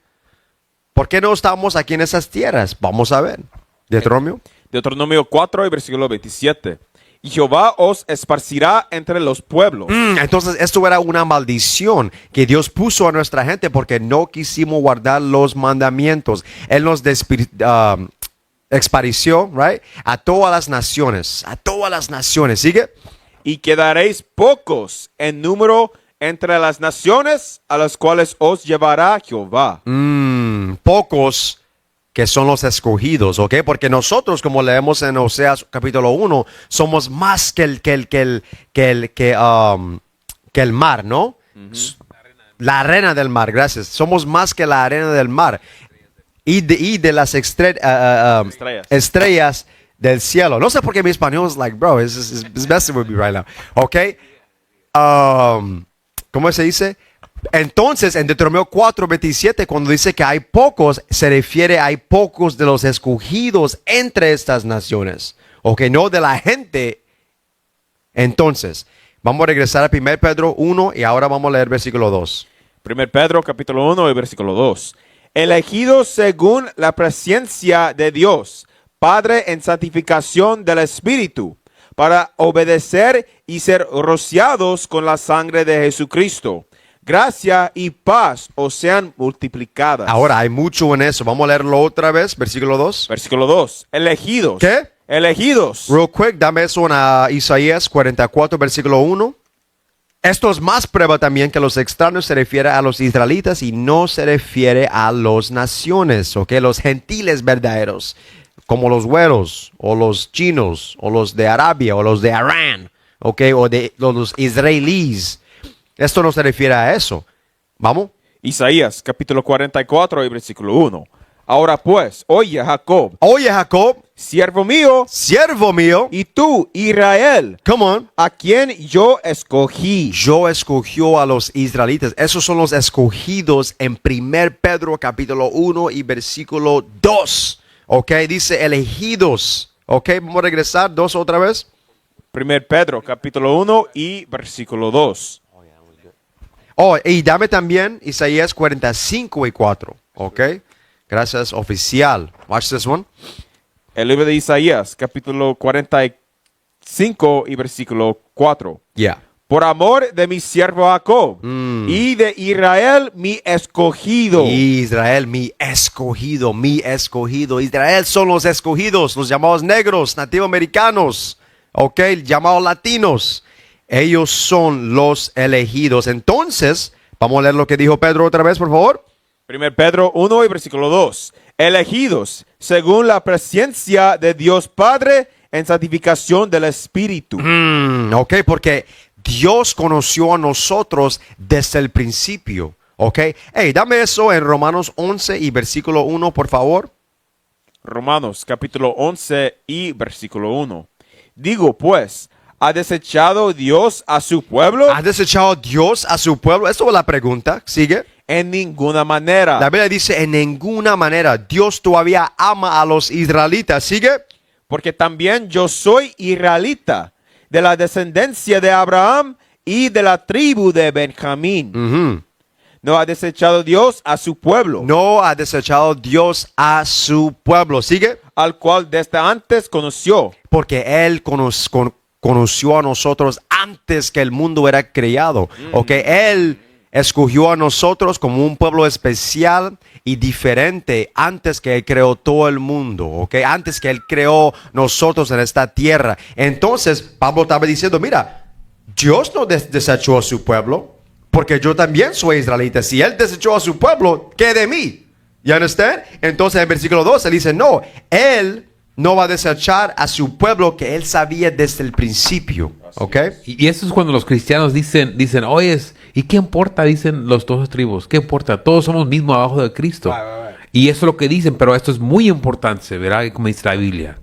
Speaker 3: ¿Por qué no estamos aquí en esas tierras? Vamos a ver. Deuteronomio.
Speaker 5: Deuteronomio 4 y versículo 27. Y Jehová os esparcirá entre los pueblos.
Speaker 3: Entonces, esto era una maldición que Dios puso a nuestra gente porque no quisimos guardar los mandamientos. Él nos exparició, right? A todas las naciones. ¿Sigue?
Speaker 5: Y quedaréis pocos en número entre las naciones a las cuales os llevará Jehová.
Speaker 3: Pocos que son los escogidos, ¿ok? Porque nosotros, como leemos en Oseas capítulo 1, somos más que el mar, ¿no? La arena del mar, gracias. Somos más que la arena del mar. Y de las estrellas del cielo. No sé por qué mi español es like, bro, it's messing with me right now. ¿Ok? ¿Cómo se dice? Entonces, en Deuteronomio 4:27, cuando dice que hay pocos, se refiere a hay pocos de los escogidos entre estas naciones. ¿Ok? No de la gente. Entonces, vamos a regresar a 1 Pedro 1 y ahora vamos a leer versículo 2.
Speaker 5: 1 Pedro capítulo 1 y versículo 2. Elegidos según la presencia de Dios, Padre en santificación del Espíritu, para obedecer y ser rociados con la sangre de Jesucristo. Gracia y paz os sean multiplicadas.
Speaker 3: Ahora, hay mucho en eso. Vamos a leerlo otra vez, versículo 2.
Speaker 5: Versículo 2. Elegidos.
Speaker 3: ¿Qué?
Speaker 5: Elegidos.
Speaker 3: Real quick, dame eso en Isaías 44, versículo 1. Esto es más prueba también que los extraños se refiere a los israelitas y no se refiere a las naciones, ¿ok? Los gentiles verdaderos, como los güeros, o los chinos, o los de Arabia, o los de Arán, ¿ok? O los israelíes. Esto no se refiere a eso. ¿Vamos?
Speaker 5: Isaías, capítulo 44 y versículo 1. Ahora pues, oye Jacob,
Speaker 3: Oye, Jacob,
Speaker 5: siervo mío,
Speaker 3: siervo mío,
Speaker 5: y tú, Israel,
Speaker 3: come on.
Speaker 5: a quien yo escogí.
Speaker 3: Yo escogió a los israelitas. Esos son los escogidos en 1 Pedro capítulo 1 y versículo 2. Ok, dice elegidos. Ok, vamos a regresar 2 otra vez.
Speaker 5: 1 Pedro, capítulo 1 y versículo 2.
Speaker 3: Oh, y dame también Isaías 45 y 4. Ok, gracias, oficial. Watch this one.
Speaker 5: El libro de Isaías, capítulo 45 y versículo 4.
Speaker 3: Yeah.
Speaker 5: Por amor de mi siervo Jacob y de Israel mi escogido.
Speaker 3: Israel, mi escogido, mi escogido. Israel son los escogidos, los llamados negros, nativoamericanos, ok, llamados latinos. Ellos son los elegidos. Entonces, vamos a leer lo que dijo Pedro otra vez, por favor.
Speaker 5: 1 Pedro 1 y versículo 2. Elegidos según la presencia de Dios Padre en santificación del Espíritu.
Speaker 3: Ok, porque Dios conoció a nosotros desde el principio. Ok, hey, dame eso en Romanos 11 y versículo 1, por favor.
Speaker 5: Romanos capítulo 11 y versículo 1. Digo pues, ¿ha desechado Dios a su pueblo?
Speaker 3: ¿Ha desechado Dios a su pueblo? Esa es la pregunta. Sigue.
Speaker 5: En ninguna manera.
Speaker 3: La Biblia dice en ninguna manera. Dios todavía ama a los israelitas. Sigue.
Speaker 5: Porque también yo soy israelita, de la descendencia de Abraham y de la tribu de Benjamín. No ha desechado Dios a su pueblo,
Speaker 3: No ha desechado Dios a su pueblo. Sigue.
Speaker 5: al cual desde antes conoció.
Speaker 3: Porque Él conoció a nosotros antes que el mundo era creado. Ok, Él escogió a nosotros como un pueblo especial y diferente antes que Él creó todo el mundo. Ok, antes que Él creó nosotros en esta tierra. Entonces, Pablo estaba diciendo, mira, Dios no desechó a su pueblo, porque yo también soy israelita. Si Él desechó a su pueblo, ¿qué de mí? ¿Ya understand? Entonces, en el versículo 2, Él dice, no, Él no va a desechar a su pueblo que Él sabía desde el principio. ¿Ok?
Speaker 4: Y eso es cuando los cristianos dicen, oye, ¿y qué importa? Dicen los 12 tribus, ¿qué importa? Todos somos mismos abajo de Cristo. Y eso es lo que dicen, pero esto es muy importante, ¿verdad? Como dice la Biblia.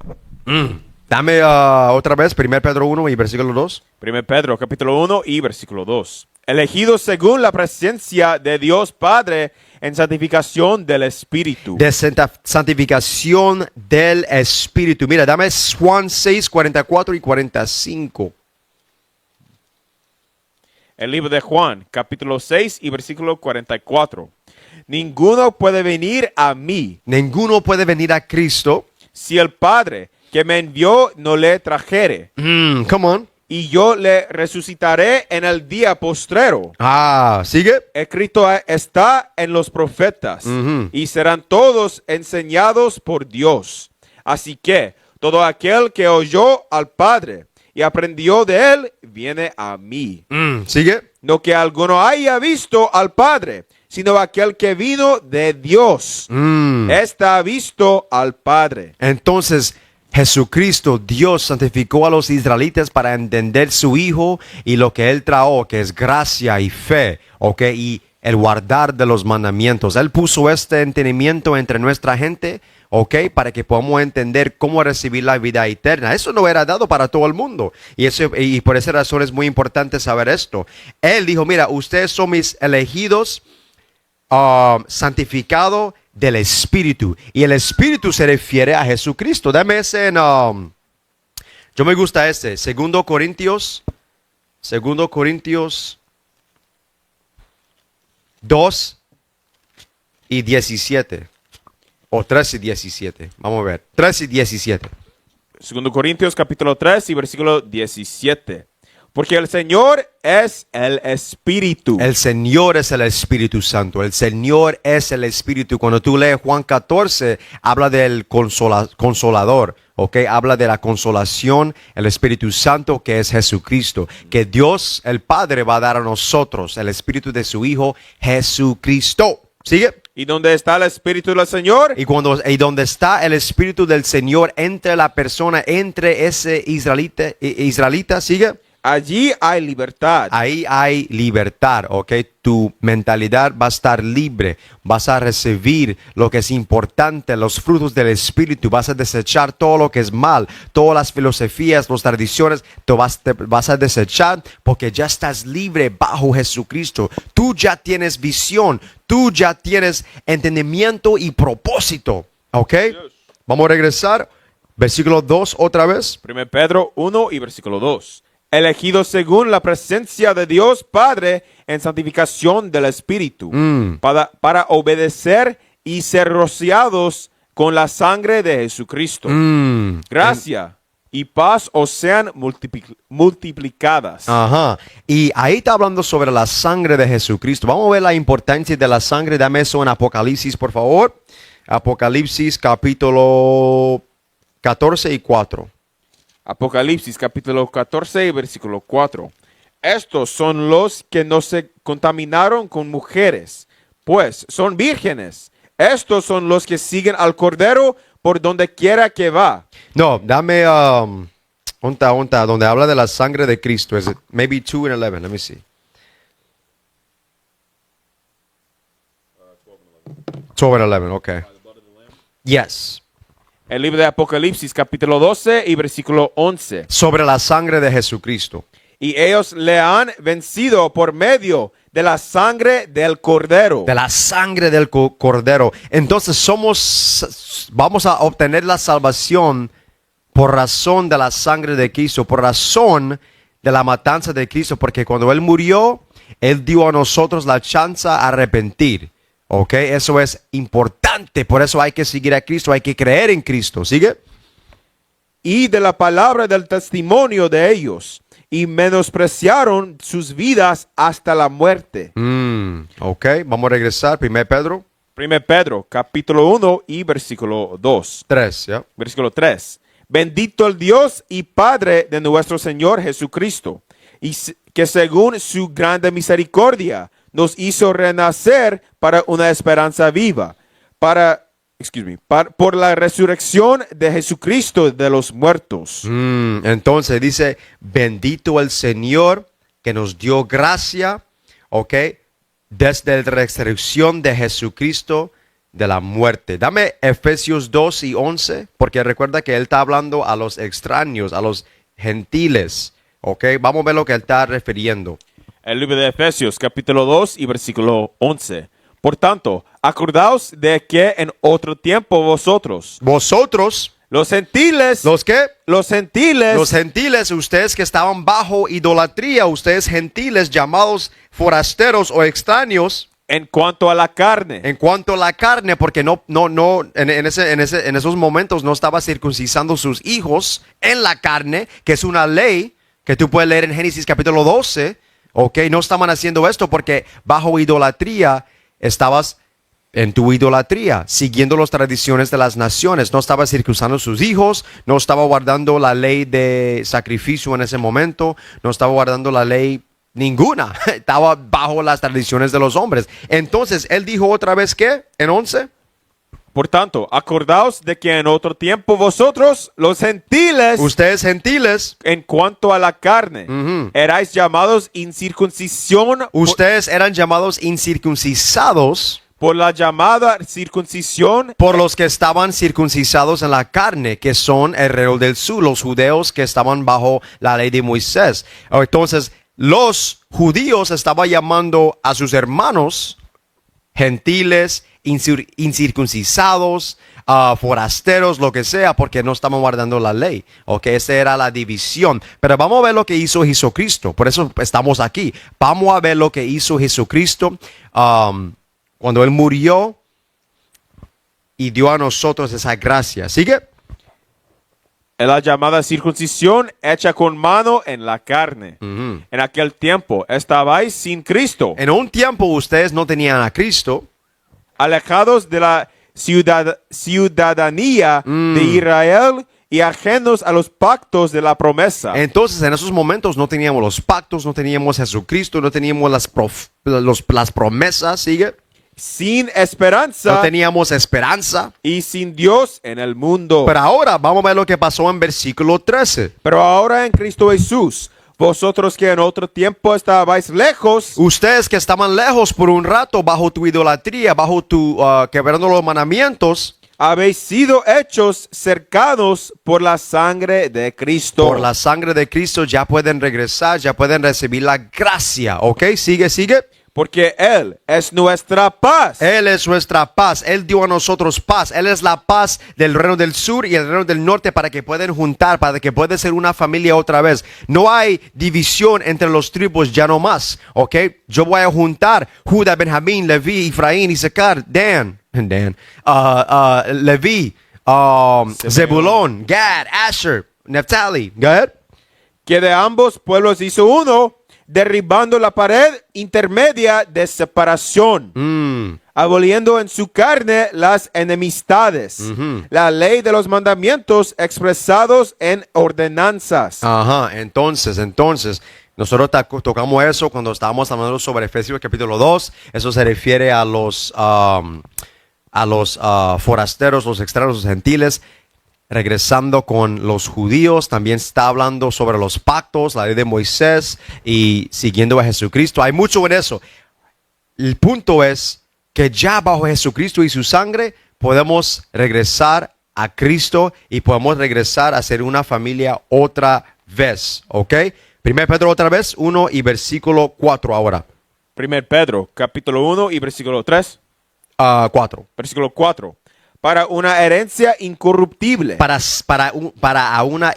Speaker 3: Dame otra vez, 1 Pedro 1 y versículo 2.
Speaker 5: 1 Pedro capítulo 1 y versículo 2. Elegidos según la presencia de Dios Padre en santificación del Espíritu.
Speaker 3: De santificación del Espíritu. Mira, dame Juan 6, 44 y 45.
Speaker 5: El libro de Juan, capítulo 6 y versículo 44. Ninguno puede venir a mí
Speaker 3: Ninguno puede venir a Cristo.
Speaker 5: si el Padre que me envió no le trajere.
Speaker 3: Come on.
Speaker 5: Y yo le resucitaré en el día postrero.
Speaker 3: Sigue.
Speaker 5: Escrito está en los profetas, y serán todos enseñados por Dios. Así que todo aquel que oyó al Padre y aprendió de él, viene a mí.
Speaker 3: Sigue.
Speaker 5: No que alguno haya visto al Padre, sino aquel que vino de Dios. Está ha visto al Padre.
Speaker 3: Entonces, Jesucristo, Dios santificó a los israelitas para entender su Hijo y lo que Él trajo, que es gracia y fe, ¿ok? Y el guardar de los mandamientos. Él puso este entendimiento entre nuestra gente, ¿ok? Para que podamos entender cómo recibir la vida eterna. Eso no era dado para todo el mundo. Y por esa razón es muy importante saber esto. Él dijo, mira, ustedes son mis elegidos, santificados del Espíritu. Y el Espíritu se refiere a Jesucristo. Dame ese en... yo me gusta este. 2 Corintios 2 y 17. O 3 y 17. Vamos a ver. 3 y 17.
Speaker 5: 2 Corintios capítulo 3 y versículo 17. Porque el Señor es el Espíritu.
Speaker 3: El Señor es el Espíritu Santo. El Señor es el Espíritu. Cuando tú lees Juan 14, habla del consolador. ¿Ok? Habla de la consolación, el Espíritu Santo, que es Jesucristo. Que Dios, el Padre, va a dar a nosotros el Espíritu de su Hijo, Jesucristo. ¿Sigue?
Speaker 5: ¿Y dónde está el Espíritu del Señor?
Speaker 3: Y donde está el Espíritu del Señor entre la persona, entre ese israelita, ¿sigue?
Speaker 5: Allí hay libertad.
Speaker 3: Ahí hay libertad, ¿ok? Tu mentalidad va a estar libre, vas a recibir lo que es importante, los frutos del Espíritu, vas a desechar todo lo que es mal, todas las filosofías, las tradiciones, te vas a desechar porque ya estás libre bajo Jesucristo. Tú ya tienes visión, tú ya tienes entendimiento y propósito, ¿ok? Vamos a regresar, versículo 2 otra vez.
Speaker 5: 1 Pedro 1 y versículo 2. Elegidos según la presencia de Dios Padre en santificación del Espíritu, para obedecer y ser rociados con la sangre de Jesucristo. Gracia y paz os sean multiplicadas.
Speaker 3: Ajá. Y ahí está hablando sobre la sangre de Jesucristo. Vamos a ver la importancia de la sangre. Dame eso en Apocalipsis, por favor. Apocalipsis capítulo 14 y 4.
Speaker 5: Apocalipsis capítulo 14 y versículo 4. Estos son los que no se contaminaron con mujeres, pues son vírgenes. Estos son los que siguen al Cordero por donde quiera que va.
Speaker 3: No, dame donde habla de la sangre de Cristo. Is it maybe 2 and 11? Let me see. 12 and 11, okay. Yes.
Speaker 5: El libro de Apocalipsis capítulo 12 y versículo 11.
Speaker 3: Sobre la sangre de Jesucristo.
Speaker 5: Y ellos le han vencido por medio de la sangre del Cordero.
Speaker 3: De la sangre del Cordero. Entonces vamos a obtener la salvación por razón de la sangre de Cristo, por razón de la matanza de Cristo, porque cuando Él murió, Él dio a nosotros la chance a arrepentir. Ok, eso es importante, por eso hay que seguir a Cristo, hay que creer en Cristo. ¿Sigue?
Speaker 5: Y de la palabra del testimonio de ellos, y menospreciaron sus vidas hasta la muerte.
Speaker 3: Ok, vamos a regresar. 1 Pedro
Speaker 5: 1 Pedro, capítulo 1 y versículo 2.
Speaker 3: 3, ¿ya?
Speaker 5: Versículo 3. Bendito el Dios y Padre de nuestro Señor Jesucristo, y que según su grande misericordia nos hizo renacer para una esperanza viva, por la resurrección de Jesucristo de los muertos.
Speaker 3: Entonces dice, bendito el Señor que nos dio gracia, ok, desde la resurrección de Jesucristo de la muerte. Dame Efesios 2 y 11, porque recuerda que él está hablando a los extraños, a los gentiles, ok. Vamos a ver lo que él está refiriendo.
Speaker 5: El libro de Efesios, capítulo 2 y versículo 11. Por tanto, acordaos de que en otro tiempo vosotros, los gentiles,
Speaker 3: ¿los qué?
Speaker 5: Los gentiles,
Speaker 3: Los gentiles, ustedes que estaban bajo idolatría, ustedes gentiles llamados forasteros o extraños,
Speaker 5: en cuanto a la carne,
Speaker 3: en cuanto a la carne, porque en esos momentos no estaba circuncisando sus hijos en la carne, que es una ley que tú puedes leer en Génesis capítulo 12. Ok, no estaban haciendo esto porque bajo idolatría estabas en tu idolatría, siguiendo las tradiciones de las naciones. No estaba circuncidando sus hijos, no estaba guardando la ley de sacrificio en ese momento, no estaba guardando la ley ninguna. Estaba bajo las tradiciones de los hombres. Entonces, él dijo otra vez que, en 11.
Speaker 5: Por tanto, acordaos de que en otro tiempo vosotros, los gentiles,
Speaker 3: ustedes gentiles,
Speaker 5: en cuanto a la carne, erais llamados incircuncisión.
Speaker 3: Ustedes eran llamados incircuncisados
Speaker 5: por la llamada circuncisión,
Speaker 3: por los que estaban circuncisados en la carne, que son el reo del sur, los judeos que estaban bajo la ley de Moisés. Entonces, los judíos estaban llamando a sus hermanos gentiles, incircuncisados, forasteros, lo que sea, porque no estaban guardando la ley. Ok, esa era la división. Pero vamos a ver lo que hizo Jesucristo. Por eso estamos aquí. Vamos a ver lo que hizo Jesucristo cuando Él murió y dio a nosotros esa gracia. ¿Sigue?
Speaker 5: Es la llamada circuncisión hecha con mano en la carne. En aquel tiempo estabais sin Cristo,
Speaker 3: En un tiempo ustedes no tenían a Cristo,
Speaker 5: alejados de la ciudadanía de Israel y ajenos a los pactos de la promesa.
Speaker 3: entonces en esos momentos no teníamos los pactos, no teníamos a Jesucristo, no teníamos las promesas, ¿sigue?
Speaker 5: Sin esperanza
Speaker 3: No teníamos esperanza.
Speaker 5: y sin Dios en el mundo.
Speaker 3: Pero ahora vamos a ver lo que pasó en versículo 13.
Speaker 5: Pero ahora en Cristo Jesús, vosotros que en otro tiempo estabais lejos,
Speaker 3: Ustedes que estaban lejos por un rato bajo tu idolatría, bajo tu quebrando los mandamientos,
Speaker 5: habéis sido hechos cercanos por la sangre de Cristo.
Speaker 3: por la sangre de Cristo ya pueden regresar, ya pueden recibir la gracia. ¿Ok? Sigue, sigue.
Speaker 5: Porque Él es nuestra paz.
Speaker 3: Él es nuestra paz. Él dio a nosotros paz. Él es la paz del reino del sur y el reino del norte para que puedan juntar, para que pueda ser una familia otra vez. No hay división entre los tribus ya no más. ¿Ok? Yo voy a juntar Judá, Benjamín, Leví, Efraín, Isaacar, Dan, Leví, Zebulón, Gad, Asher, Naphtali. Go ahead.
Speaker 5: Que de ambos pueblos hizo uno, derribando la pared intermedia de separación, aboliendo en su carne las enemistades, la ley de los mandamientos expresados en ordenanzas.
Speaker 3: Ajá, entonces, nosotros tocamos eso cuando estábamos hablando sobre Efesios capítulo 2. Eso se refiere a los forasteros, los extranjeros, los gentiles. Regresando con los judíos, también está hablando sobre los pactos, la ley de Moisés y siguiendo a Jesucristo. Hay mucho en eso. El punto es que ya bajo Jesucristo y su sangre podemos regresar a Cristo y podemos regresar a ser una familia otra vez. ¿Ok? 1 Pedro otra vez, 1 y versículo 4 ahora.
Speaker 5: 1 Pedro, capítulo 1 y versículo 3,
Speaker 3: 4.
Speaker 5: versículo 4. Para una herencia incorruptible.
Speaker 3: Para una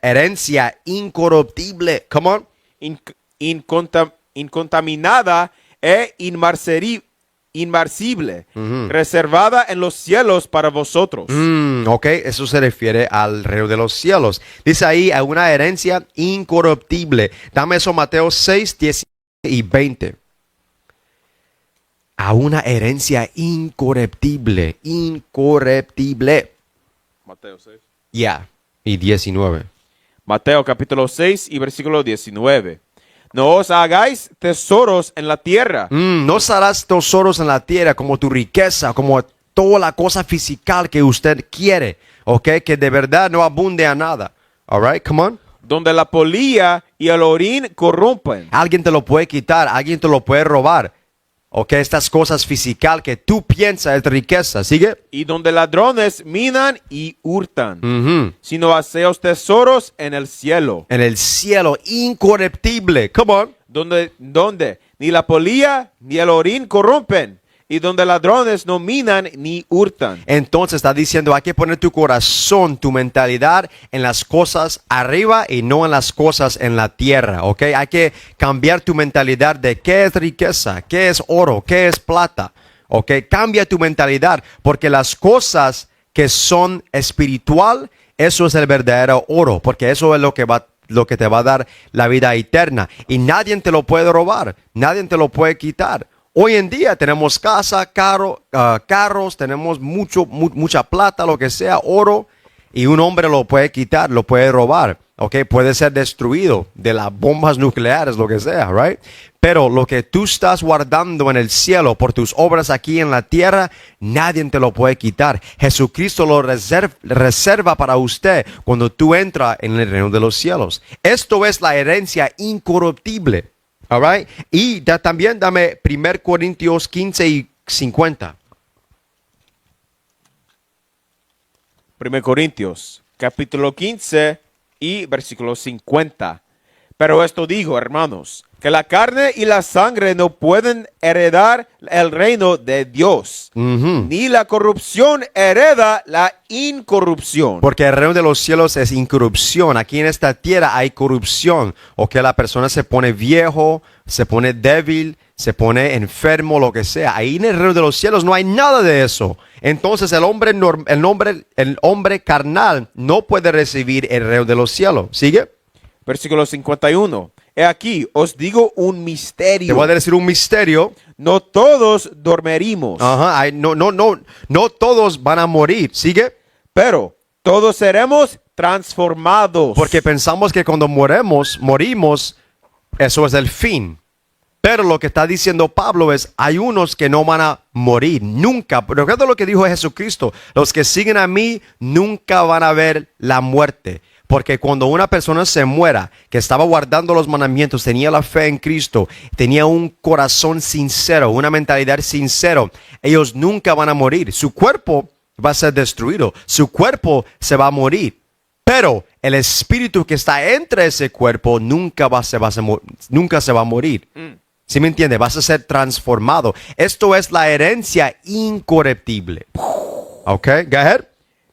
Speaker 3: herencia incorruptible. Come on.
Speaker 5: Incontaminada e inmarcible, reservada en los cielos para vosotros.
Speaker 3: Ok, eso se refiere al reino de los cielos. Dice ahí a una herencia incorruptible. Dame eso Mateo 6, 10 y 20. A una herencia incorruptible. Incorruptible.
Speaker 5: Mateo 6.
Speaker 3: Ya. Y 19.
Speaker 5: Mateo capítulo 6 y versículo 19. No os hagáis tesoros en la tierra,
Speaker 3: No harás tesoros en la tierra como tu riqueza, como toda la cosa física que usted quiere. Ok, que de verdad no abunde a nada. All right, come on.
Speaker 5: donde la polilla y el orín corrompen.
Speaker 3: Alguien te lo puede quitar, alguien te lo puede robar. Ok, estas cosas físicas que tú piensas es riqueza. ¿Sigue?
Speaker 5: Y donde ladrones minan y hurtan.
Speaker 3: Ujú.
Speaker 5: Sino haceos tesoros en el cielo,
Speaker 3: En el cielo incorruptible. Come on.
Speaker 5: donde ni la polilla ni el orín corrompen, y donde ladrones no minan ni hurtan.
Speaker 3: Entonces está diciendo, hay que poner tu corazón, tu mentalidad en las cosas arriba y no en las cosas en la tierra, ¿ok? Hay que cambiar tu mentalidad de qué es riqueza, qué es oro, qué es plata, ¿ok? Cambia tu mentalidad porque las cosas que son espiritual, eso es el verdadero oro, porque eso es lo que te va a dar la vida eterna y nadie te lo puede robar, nadie te lo puede quitar. Hoy en día tenemos casa, carros, tenemos mucha plata, lo que sea, oro, y un hombre lo puede quitar, lo puede robar, ¿ok? Puede ser destruido de las bombas nucleares, lo que sea, right? Pero lo que tú estás guardando en el cielo por tus obras aquí en la tierra, nadie te lo puede quitar. Jesucristo lo reserva para usted cuando tú entras en el reino de los cielos. Esto es la herencia incorruptible. All right. Y también dame 1 Corintios 15 y 50.
Speaker 5: 1 Corintios, capítulo 15 y versículo 50. Pero esto digo, hermanos, que la carne y la sangre no pueden heredar el reino de Dios, ni la corrupción hereda la incorrupción.
Speaker 3: Porque el reino de los cielos es incorrupción. Aquí en esta tierra hay corrupción. O que la persona se pone viejo, se pone débil, se pone enfermo, lo que sea. Ahí en el reino de los cielos no hay nada de eso. Entonces el hombre carnal no puede recibir el reino de los cielos. ¿Sigue?
Speaker 5: Versículo 51. He aquí, os digo un misterio.
Speaker 3: Te voy a decir un misterio.
Speaker 5: No todos dormiremos,
Speaker 3: Ajá, no todos van a morir. ¿Sigue?
Speaker 5: pero todos seremos transformados.
Speaker 3: Porque pensamos que cuando morimos, eso es el fin. Pero lo que está diciendo Pablo es, hay unos que no van a morir, nunca. Recuerda lo que dijo Jesucristo, los que siguen a mí nunca van a ver la muerte. Porque cuando una persona se muera, que estaba guardando los mandamientos, tenía la fe en Cristo, tenía un corazón sincero, una mentalidad sincera, ellos nunca van a morir. Su cuerpo va a ser destruido, su cuerpo se va a morir. Pero el espíritu que está entre ese cuerpo nunca se va a morir. ¿Sí me entiende? Vas a ser transformado. Esto es la herencia incorruptible. Ok, go ahead.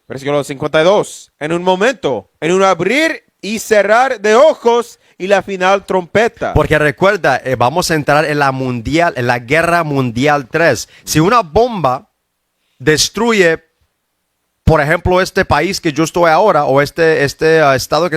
Speaker 5: Versículo 52. En un momento, en un abrir y cerrar de ojos y la final trompeta.
Speaker 3: Porque recuerda, vamos a entrar en la guerra mundial 3. Si una bomba destruye, por ejemplo, este país que yo estoy ahora, o este estado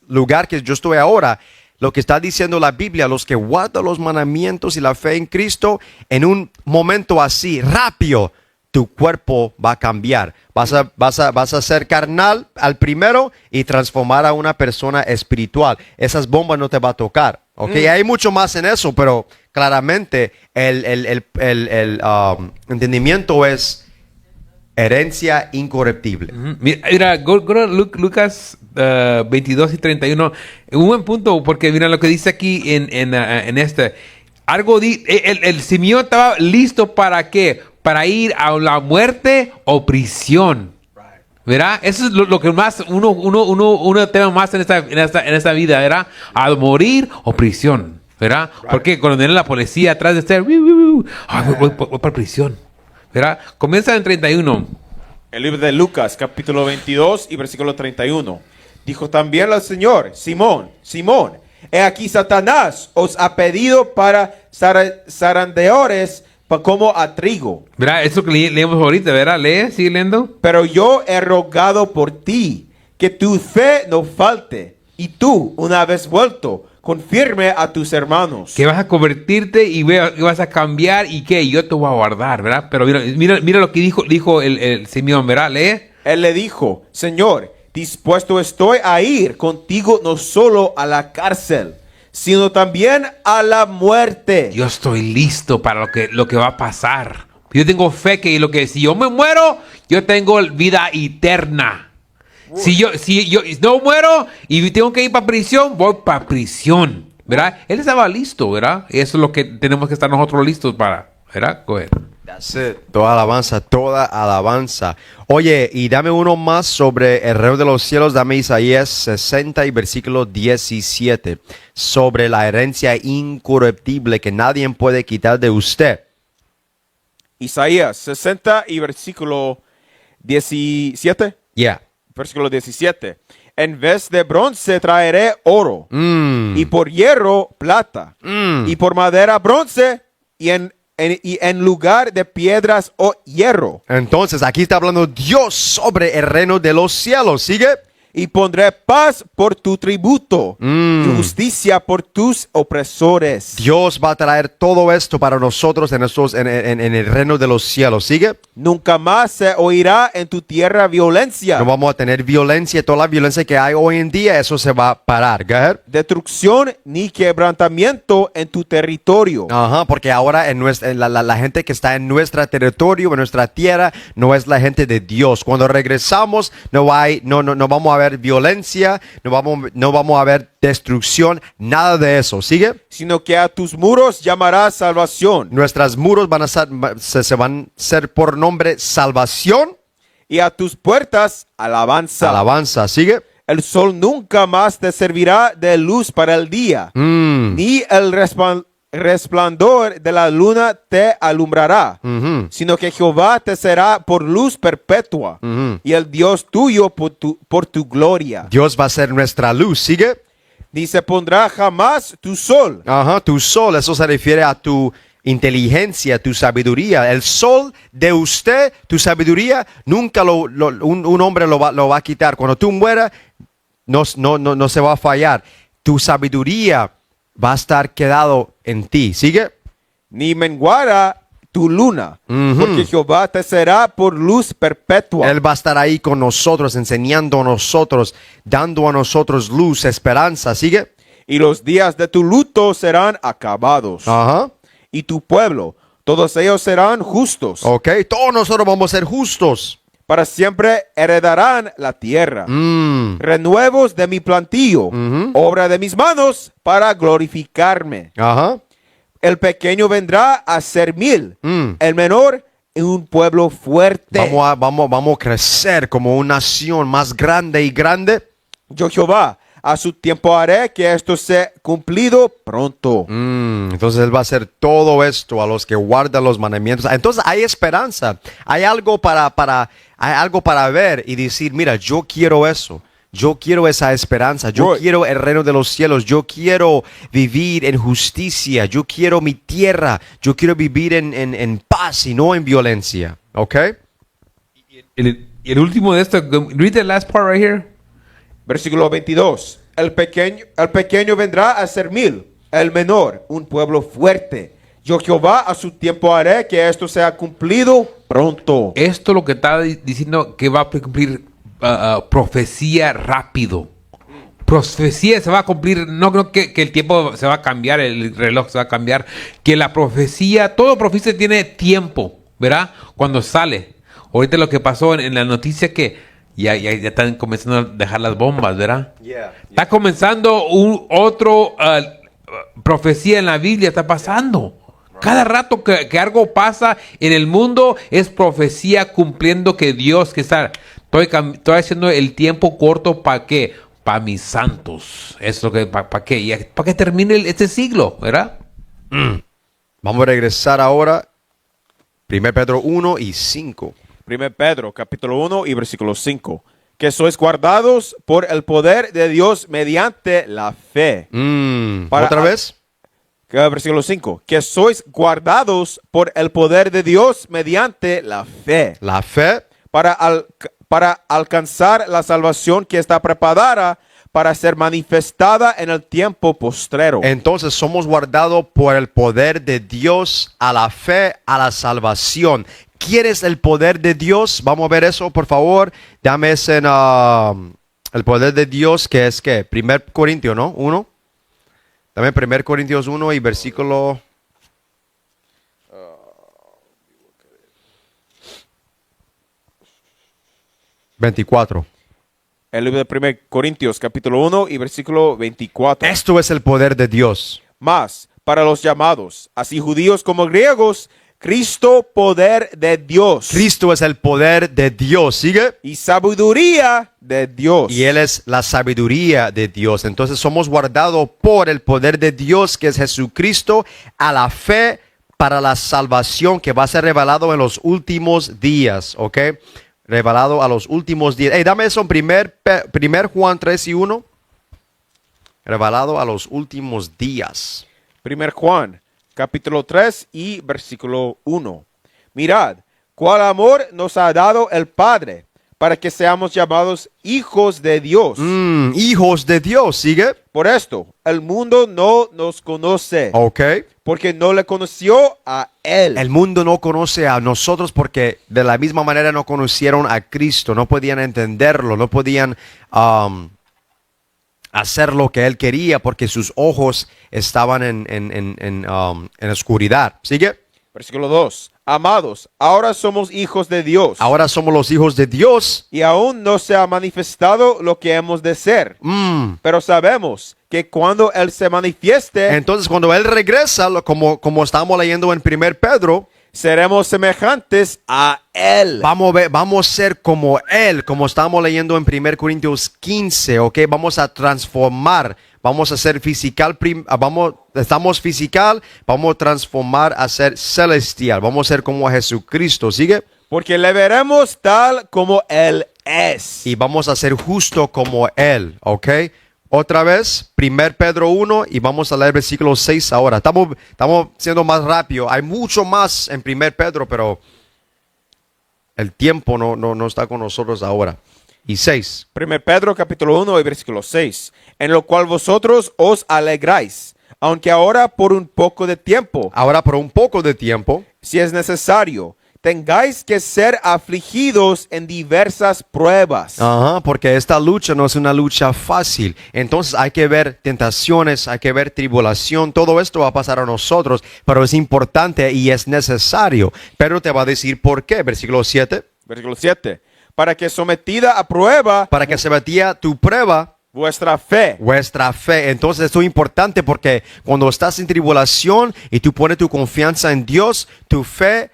Speaker 3: lugar que yo estoy ahora, lo que está diciendo la Biblia, los que guardan los mandamientos y la fe en Cristo, en un momento así, rápido, tu cuerpo va a cambiar. Vas a ser carnal al primero y transformar a una persona espiritual. Esas bombas no te va a tocar. ¿Okay? Hay mucho más en eso, pero claramente el entendimiento es herencia incorruptible.
Speaker 4: Mira, go to Lucas 22 y 31. Un buen punto, porque mira lo que dice aquí en este. El Simeón estaba listo para qué? Para ir a la muerte o prisión. ¿Verdad? Eso es lo que más uno teme más en esta vida, ¿verdad? A morir o prisión, ¿verdad? Porque cuando viene la policía atrás de estar, voy para prisión, ¿verdad? Comienza en 31.
Speaker 5: El libro de Lucas, capítulo 22 y versículo 31. Dijo también al Señor, Simón, he aquí Satanás os ha pedido para zarandeores como a trigo.
Speaker 4: ¿Verdad? Eso que leemos ahorita, ¿verdad? Sigue leyendo.
Speaker 5: Pero yo he rogado por ti, que tu fe no falte, y tú, una vez vuelto, confirme a tus hermanos.
Speaker 4: Que vas a convertirte y vas a cambiar y que yo te voy a guardar, ¿verdad? Pero mira lo que dijo el Simeón, ¿verdad? Lee.
Speaker 5: Él le dijo, Señor, dispuesto estoy a ir contigo no solo a la cárcel, sino también a la muerte.
Speaker 4: Yo estoy listo para lo que va a pasar. Yo tengo fe que si yo me muero, yo tengo vida eterna. Si yo no muero y tengo que ir para prisión, voy para prisión, ¿verdad? Él estaba listo, ¿verdad? Eso es lo que tenemos que estar nosotros listos para, ¿verdad? Go ahead.
Speaker 3: That's it. Toda alabanza. Oye, y dame uno más sobre el reino de los cielos. Dame Isaías 60 y versículo 17. Sobre la herencia incorruptible que nadie puede quitar de usted.
Speaker 5: Isaías 60 y versículo 17.
Speaker 3: Yeah.
Speaker 5: Versículo 17. En vez de bronce traeré oro, y por hierro plata, y por madera bronce, y en lugar de piedras o hierro.
Speaker 3: Entonces, aquí está hablando Dios sobre el reino de los cielos. ¿Sigue?
Speaker 5: Y pondré paz por tu tributo, y justicia por tus opresores.
Speaker 3: Dios va a traer todo esto para nosotros en el reino de los cielos. ¿Sigue?
Speaker 5: Nunca más se oirá en tu tierra violencia.
Speaker 3: No vamos a tener violencia. Toda la violencia que hay hoy en día, eso se va a parar. Go ahead.
Speaker 5: Destrucción ni quebrantamiento en tu territorio.
Speaker 3: Ajá, porque ahora la gente que está en nuestro territorio, en nuestra tierra, no es la gente de Dios. Cuando regresamos, no vamos a ver violencia, no vamos a ver destrucción, nada de eso. ¿Sigue?
Speaker 5: Sino que a tus muros llamarás salvación.
Speaker 3: Nuestras muros van a ser por nombre salvación.
Speaker 5: Y a tus puertas alabanza.
Speaker 3: Alabanza. ¿Sigue?
Speaker 5: El sol nunca más te servirá de luz para el día, ni el resplandor de la luna te alumbrará, sino que Jehová te será por luz perpetua, y el Dios tuyo por tu gloria.
Speaker 3: Dios va a ser nuestra luz, ¿sigue?
Speaker 5: Ni se pondrá jamás tu sol,
Speaker 3: Ajá, tu sol, eso se refiere a tu inteligencia, tu sabiduría. El sol de usted, tu sabiduría, nunca un hombre lo va a quitar. Cuando tú mueras, no se va a fallar. Tu sabiduría va a estar quedado en ti. ¿Sigue?
Speaker 5: ni menguará tu luna, porque Jehová te será por luz perpetua.
Speaker 3: Él va a estar ahí con nosotros, enseñando a nosotros, dando a nosotros luz, esperanza. ¿Sigue?
Speaker 5: Y los días de tu luto serán acabados.
Speaker 3: Ajá.
Speaker 5: Y tu pueblo, todos ellos serán justos.
Speaker 3: Ok, todos nosotros vamos a ser justos.
Speaker 5: Para siempre heredarán la tierra. Renuevos de mi plantío, obra de mis manos, para glorificarme.
Speaker 3: Ajá.
Speaker 5: El pequeño vendrá a ser 1000, el menor en un pueblo fuerte.
Speaker 3: Vamos a crecer como una nación más grande y grande.
Speaker 5: Yo Jehová, a su tiempo haré que esto sea cumplido pronto.
Speaker 3: Entonces Él va a hacer todo esto a los que guardan los mandamientos. Entonces hay esperanza. Hay algo hay algo para ver y decir, mira, yo quiero eso. Yo quiero esa esperanza. Yo quiero el reino de los cielos. Yo quiero vivir en justicia. Yo quiero mi tierra. Yo quiero vivir en paz y no en violencia. ¿Ok?
Speaker 4: El último de esto, read the last part right here.
Speaker 5: Versículo 22. El pequeño vendrá a ser 1000, el menor, un pueblo fuerte. Yo Jehová a su tiempo haré que esto sea cumplido pronto.
Speaker 4: Esto lo que está diciendo que va a cumplir profecía rápido. Profecía se va a cumplir, no que el tiempo se va a cambiar, el reloj se va a cambiar, que la profecía, todo profecía tiene tiempo, ¿verdad? Cuando sale. Ahorita lo que pasó en la noticia que ya están comenzando a dejar las bombas, ¿verdad? Está comenzando otro profecía en la Biblia, está pasando. Cada rato que algo pasa en el mundo es profecía cumpliendo que Dios que está. Estoy haciendo el tiempo corto para qué, para mis santos. Es lo que para qué, para que termine este siglo, ¿verdad?
Speaker 3: Vamos a regresar ahora. 1 Pedro 1 y 5.
Speaker 5: 1 Pedro, capítulo 1 y versículo 5. Que sois guardados por el poder de Dios mediante la fe.
Speaker 3: ¿Otra vez?
Speaker 5: Versículo 5. Que sois guardados por el poder de Dios mediante la fe.
Speaker 3: La fe.
Speaker 5: Para alcanzar la salvación que está preparada para ser manifestada en el tiempo postrero.
Speaker 3: Entonces somos guardados por el poder de Dios a la fe, a la salvación. ¿Quieres el poder de Dios? Vamos a ver eso, por favor. Dame ese el poder de Dios, que es que 1 Corintios, ¿no? 1. Dame 1 Corintios 1 y versículo 24.
Speaker 5: El libro de 1 Corintios, capítulo 1 y versículo 24.
Speaker 3: Esto es el poder de Dios.
Speaker 5: Mas, para los llamados, así judíos como griegos, Cristo, poder de Dios.
Speaker 3: Cristo es el poder de Dios. ¿Sigue?
Speaker 5: Y sabiduría de Dios.
Speaker 3: Y Él es la sabiduría de Dios. Entonces somos guardados por el poder de Dios, que es Jesucristo, a la fe para la salvación que va a ser revelado en los últimos días. ¿Ok? Revelado a los últimos días. Hey, dame eso en primer Juan 3 y 1. Revelado a los últimos días.
Speaker 5: 1 Juan, capítulo 3 y versículo 1. Mirad, cuál amor nos ha dado el Padre, para que seamos llamados hijos de Dios.
Speaker 3: Hijos de Dios, ¿sigue?
Speaker 5: Por esto, el mundo no nos conoce,
Speaker 3: Ok.
Speaker 5: porque no le conoció a Él.
Speaker 3: El mundo no conoce a nosotros porque de la misma manera no conocieron a Cristo, no podían entenderlo, no podían hacer lo que Él quería porque sus ojos estaban en oscuridad. ¿Sigue?
Speaker 5: Versículo 2. Amados, ahora somos hijos de Dios.
Speaker 3: Ahora somos los hijos de Dios.
Speaker 5: Y aún no se ha manifestado lo que hemos de ser. Pero sabemos que cuando Él se manifieste,
Speaker 3: Entonces cuando Él regresa, como estamos leyendo en 1 Pedro,
Speaker 5: seremos semejantes a Él.
Speaker 3: Vamos a ser como Él, como estamos leyendo en 1 Corintios 15, ¿ok? Vamos a transformar, vamos a ser estamos fisical, vamos a transformar a ser celestial, vamos a ser como Jesucristo, ¿sigue?
Speaker 5: Porque le veremos tal como Él es.
Speaker 3: Y vamos a ser justo como Él, ¿ok? Otra vez, 1 Pedro 1 y vamos a leer versículo 6 ahora. Estamos siendo más rápido. Hay mucho más en 1 Pedro, pero el tiempo no está con nosotros ahora. Y 6.
Speaker 5: 1 Pedro capítulo 1 y versículo 6. En lo cual vosotros os alegráis, aunque ahora por un poco de tiempo,
Speaker 3: Ahora por un poco de tiempo,
Speaker 5: si es necesario, tengáis que ser afligidos en diversas pruebas.
Speaker 3: porque esta lucha no es una lucha fácil. Entonces hay que ver tentaciones, hay que ver tribulación. Todo esto va a pasar a nosotros, pero es importante y es necesario. Pedro te va a decir por qué. Versículo 7.
Speaker 5: Versículo 7. Para que sometida a prueba
Speaker 3: Para que se metía tu prueba,
Speaker 5: vuestra fe.
Speaker 3: vuestra fe. Entonces esto es importante porque cuando estás en tribulación y tú pones tu confianza en Dios, tu fe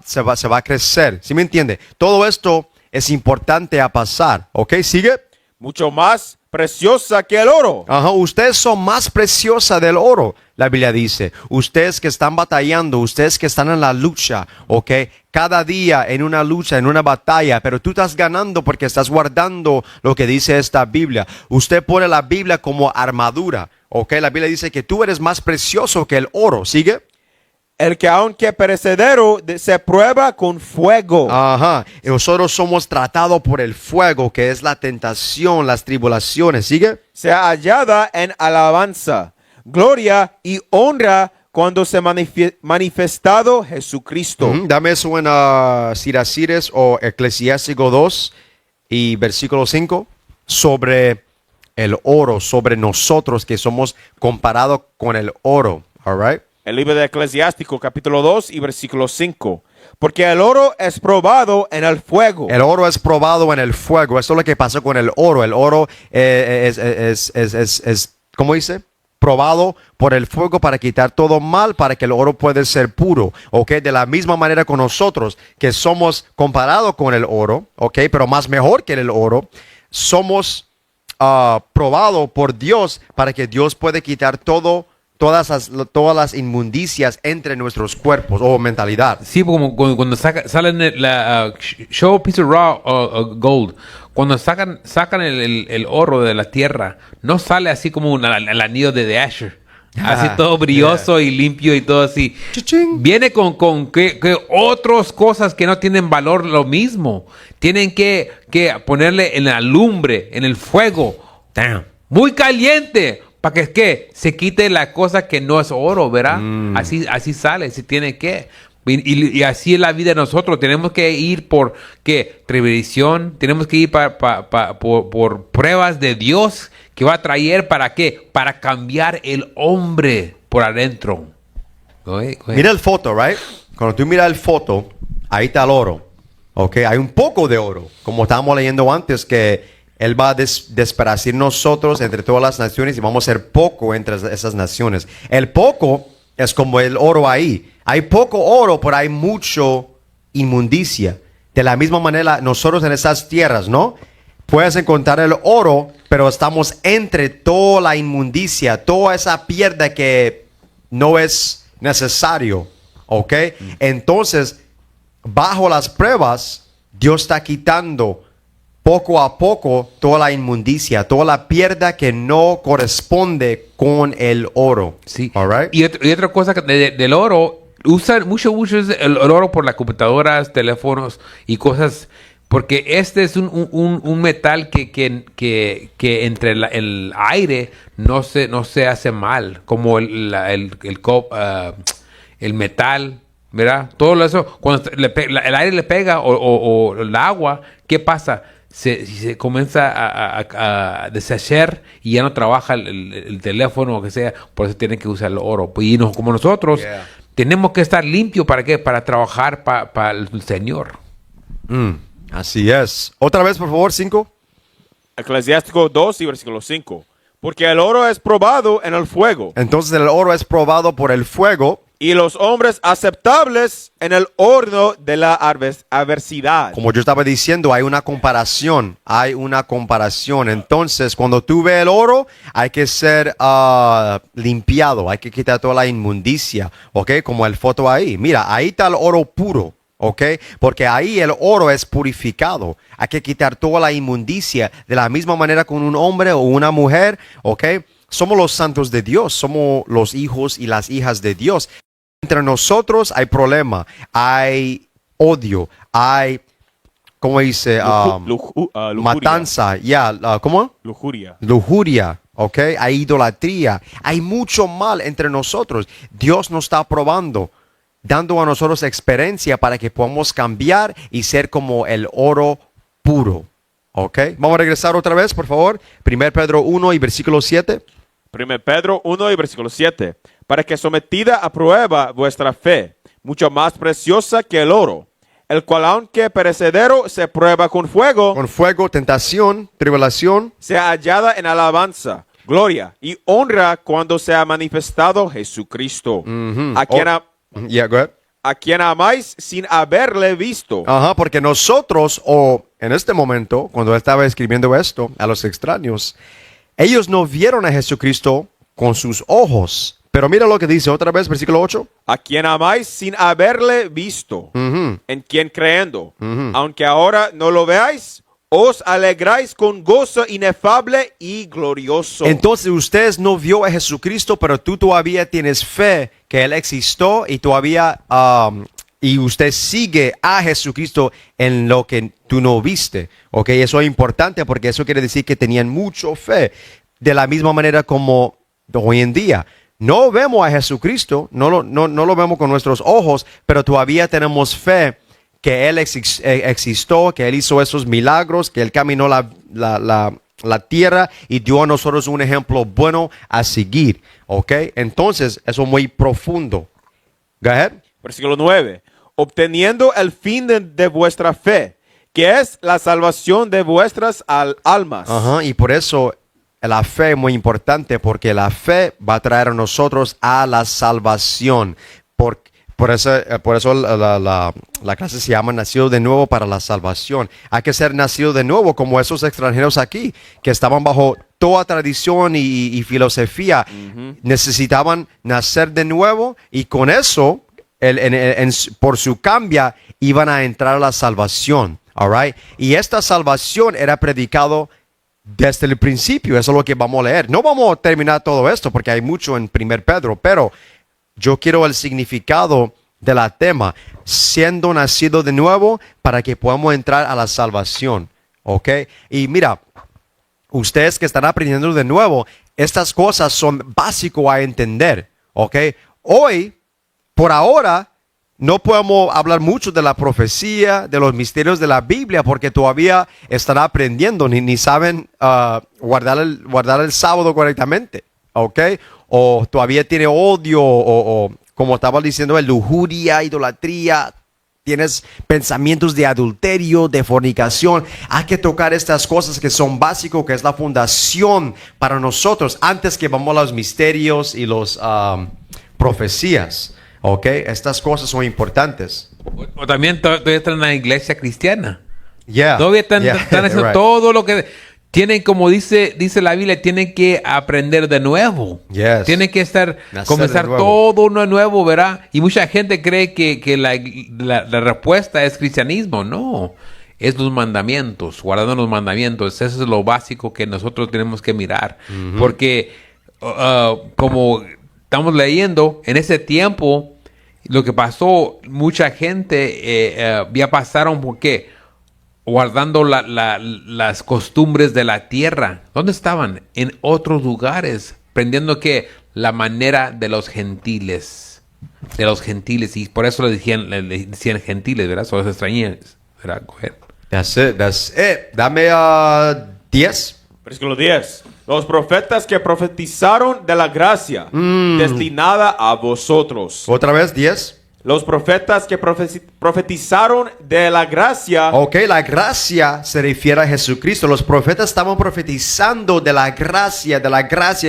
Speaker 3: se va a crecer. ¿Sí me entiende? Todo esto es importante a pasar. ¿Ok? ¿Sigue?
Speaker 5: Mucho más preciosa que el oro.
Speaker 3: Ustedes son más preciosa del oro, la Biblia dice. Ustedes que están batallando, ustedes que están en la lucha, ¿ok? Cada día en una lucha, en una batalla, pero tú estás ganando porque estás guardando lo que dice esta Biblia. Usted pone la Biblia como armadura, ¿ok? La Biblia dice que tú eres más precioso que el oro, ¿sigue?
Speaker 5: El que aunque perecedero se prueba con fuego.
Speaker 3: Y nosotros somos tratados por el fuego, que es la tentación, las tribulaciones, ¿sigue?
Speaker 5: Sea hallada en alabanza, gloria y honra cuando se manifestado Jesucristo.
Speaker 3: Dame eso en Siracires o Eclesiástico 2 y versículo 5 sobre el oro, sobre nosotros que somos comparados con el oro, all right?
Speaker 5: El libro de Eclesiástico capítulo 2 y versículo 5. Porque el oro es probado en el fuego.
Speaker 3: El oro es probado en el fuego. Eso es lo que pasó con el oro. El oro ¿cómo dice? Probado por el fuego para quitar todo mal, para que el oro pueda ser puro. ¿Ok? De la misma manera con nosotros, que somos comparados con el oro, ¿ok? Pero más mejor que el oro, somos probados por Dios para que Dios pueda quitar todas las inmundicias entre nuestros cuerpos o mentalidad.
Speaker 4: Sí, como cuando salen la show a piece of raw gold. Cuando sacan el oro de la tierra, no sale así como el anillo de The Asher. Así todo brilloso y limpio y todo así.
Speaker 3: Chichín.
Speaker 4: Viene con que otras cosas que no tienen valor lo mismo. Tienen que ponerle en la lumbre, en el fuego. Damn. Muy caliente. Para que ¿qué? Se quite la cosa que no es oro, ¿verdad? Así sale, si tiene que. Y así es la vida de nosotros. Tenemos que ir por ¿qué? Tribulación. Tenemos que ir por pruebas de Dios que va a traer ¿para qué? Para cambiar el hombre por adentro. Go ahead.
Speaker 3: Mira el foto, right? Cuando tú miras el foto, ahí está el oro. Ok, hay un poco de oro. Como estábamos leyendo antes que Él va a desparcir nosotros entre todas las naciones y vamos a ser poco entre esas naciones. El poco es como el oro ahí. Hay poco oro, pero hay mucho inmundicia. De la misma manera, nosotros en esas tierras, ¿no? Puedes encontrar el oro, pero estamos entre toda la inmundicia, toda esa piedra que no es necesario, ¿ok? Entonces, bajo las pruebas, Dios está quitando poco a poco toda la inmundicia, toda la piedra que no corresponde con el oro.
Speaker 4: Sí.
Speaker 3: All right?
Speaker 4: Y otra cosa del oro, usan mucho el oro por las computadoras, teléfonos y cosas, porque este es un metal que entre el aire no se hace mal, como el metal, ¿verdad? Todo eso, cuando el aire le pega o el agua, ¿qué pasa? Se comienza a deshacer y ya no trabaja el teléfono o que sea, por eso tienen que usar el oro. Y como nosotros tenemos que estar limpios ¿para qué? Para trabajar para el Señor.
Speaker 3: Así es. Otra vez, por favor, 5.
Speaker 5: Eclesiástico 2 y versículo 5. Porque el oro es probado en el fuego
Speaker 3: Entonces el oro es probado por el fuego
Speaker 5: y los hombres aceptables en el horno de la adversidad.
Speaker 3: Como yo estaba diciendo, hay una comparación. Hay una comparación. Entonces, cuando tú ves el oro, hay que ser limpiado. Hay que quitar toda la inmundicia. ¿Ok? Como el foto ahí. Mira, ahí está el oro puro. ¿Ok? Porque ahí el oro es purificado. Hay que quitar toda la inmundicia. De la misma manera con un hombre o una mujer. ¿Ok? Somos los santos de Dios. Somos los hijos y las hijas de Dios. Entre nosotros hay problema, hay odio, hay, ¿cómo dice?
Speaker 5: Lujuria.
Speaker 3: Matanza, ¿cómo?
Speaker 5: Lujuria.
Speaker 3: Lujuria, ¿ok? Hay idolatría, hay mucho mal entre nosotros. Dios nos está probando, dando a nosotros experiencia para que podamos cambiar y ser como el oro puro, ¿ok? Vamos a regresar otra vez, por favor. 1 Pedro 1 y versículo 7.
Speaker 5: 1 Pedro 1 y versículo 7. Para que sometida a prueba vuestra fe, mucho más preciosa que el oro, el cual aunque perecedero se prueba con fuego,
Speaker 3: Tentación, tribulación.
Speaker 5: sea hallada en alabanza, gloria y honra cuando sea manifestado Jesucristo, a quien amáis sin haberle visto.
Speaker 3: Ajá, porque nosotros, en este momento, cuando él estaba escribiendo esto a los extraños, ellos no vieron a Jesucristo con sus ojos. Pero mira lo que dice otra vez, versículo 8.
Speaker 5: A quien amáis sin haberle visto, en quien creyendo, aunque ahora no lo veáis, os alegráis con gozo inefable y glorioso.
Speaker 3: Entonces ustedes no vio a Jesucristo, pero tú todavía tienes fe que Él existió y todavía, y usted sigue a Jesucristo en lo que tú no viste. Ok, eso es importante porque eso quiere decir que tenían mucha fe. De la misma manera como hoy en día. No vemos a Jesucristo, no lo vemos con nuestros ojos, pero todavía tenemos fe que Él existió, que Él hizo esos milagros, que Él caminó la tierra y dio a nosotros un ejemplo bueno a seguir. ¿Ok? Entonces, eso es muy profundo. Go ahead.
Speaker 5: Versículo 9. Obteniendo el fin de vuestra fe, que es la salvación de vuestras almas.
Speaker 3: Ajá, y por eso la fe es muy importante, porque la fe va a traer a nosotros a la salvación. Por eso la clase se llama Nacido de Nuevo para la Salvación. Hay que ser nacido de nuevo como esos extranjeros aquí, que estaban bajo toda tradición y filosofía. Necesitaban nacer de nuevo y con eso, por su cambio, iban a entrar a la salvación. All right? Y esta salvación era predicado desde el principio. Eso es lo que vamos a leer. No vamos a terminar todo esto porque hay mucho en 1 Pedro, pero yo quiero el significado de la tema, siendo nacido de nuevo para que podamos entrar a la salvación. ¿Ok? Y mira, ustedes que están aprendiendo de nuevo, estas cosas son básicas a entender. ¿Ok? Hoy, por ahora, no podemos hablar mucho de la profecía, de los misterios de la Biblia, porque todavía están aprendiendo, ni saben guardar el sábado correctamente, ¿ok? O todavía tiene odio, o como estaba diciendo, lujuria, idolatría, tienes pensamientos de adulterio, de fornicación. Hay que tocar estas cosas que son básicos, que es la fundación para nosotros, antes que vamos a los misterios y las profecías. Ok, estas cosas son importantes.
Speaker 4: O también todavía están en la iglesia cristiana.
Speaker 3: Yeah.
Speaker 4: Todavía están haciendo
Speaker 3: right.
Speaker 4: todo lo que tienen, como dice la Biblia, tienen que aprender de nuevo.
Speaker 3: Yes.
Speaker 4: Tienen que comenzar
Speaker 3: de nuevo.
Speaker 4: todo uno nuevo, ¿verdad? Y mucha gente cree que la respuesta es cristianismo. No, es los mandamientos, guardando los mandamientos. Eso es lo básico que nosotros tenemos que mirar. Porque como estamos leyendo, en ese tiempo, lo que pasó, mucha gente ya pasaron, ¿por qué? Guardando las costumbres de la tierra. ¿Dónde estaban? En otros lugares, aprendiendo que la manera de los gentiles. Y por eso le decían gentiles, ¿verdad? Son los extranjeros, ¿verdad? Go ahead.
Speaker 3: That's it. Dame 10.
Speaker 5: Versículo 10. Los profetas que profetizaron de la gracia destinada a vosotros.
Speaker 3: Otra vez, 10.
Speaker 5: Los profetas que profetizaron de la gracia.
Speaker 3: Ok, la gracia se refiere a Jesucristo. Los profetas estaban profetizando de la gracia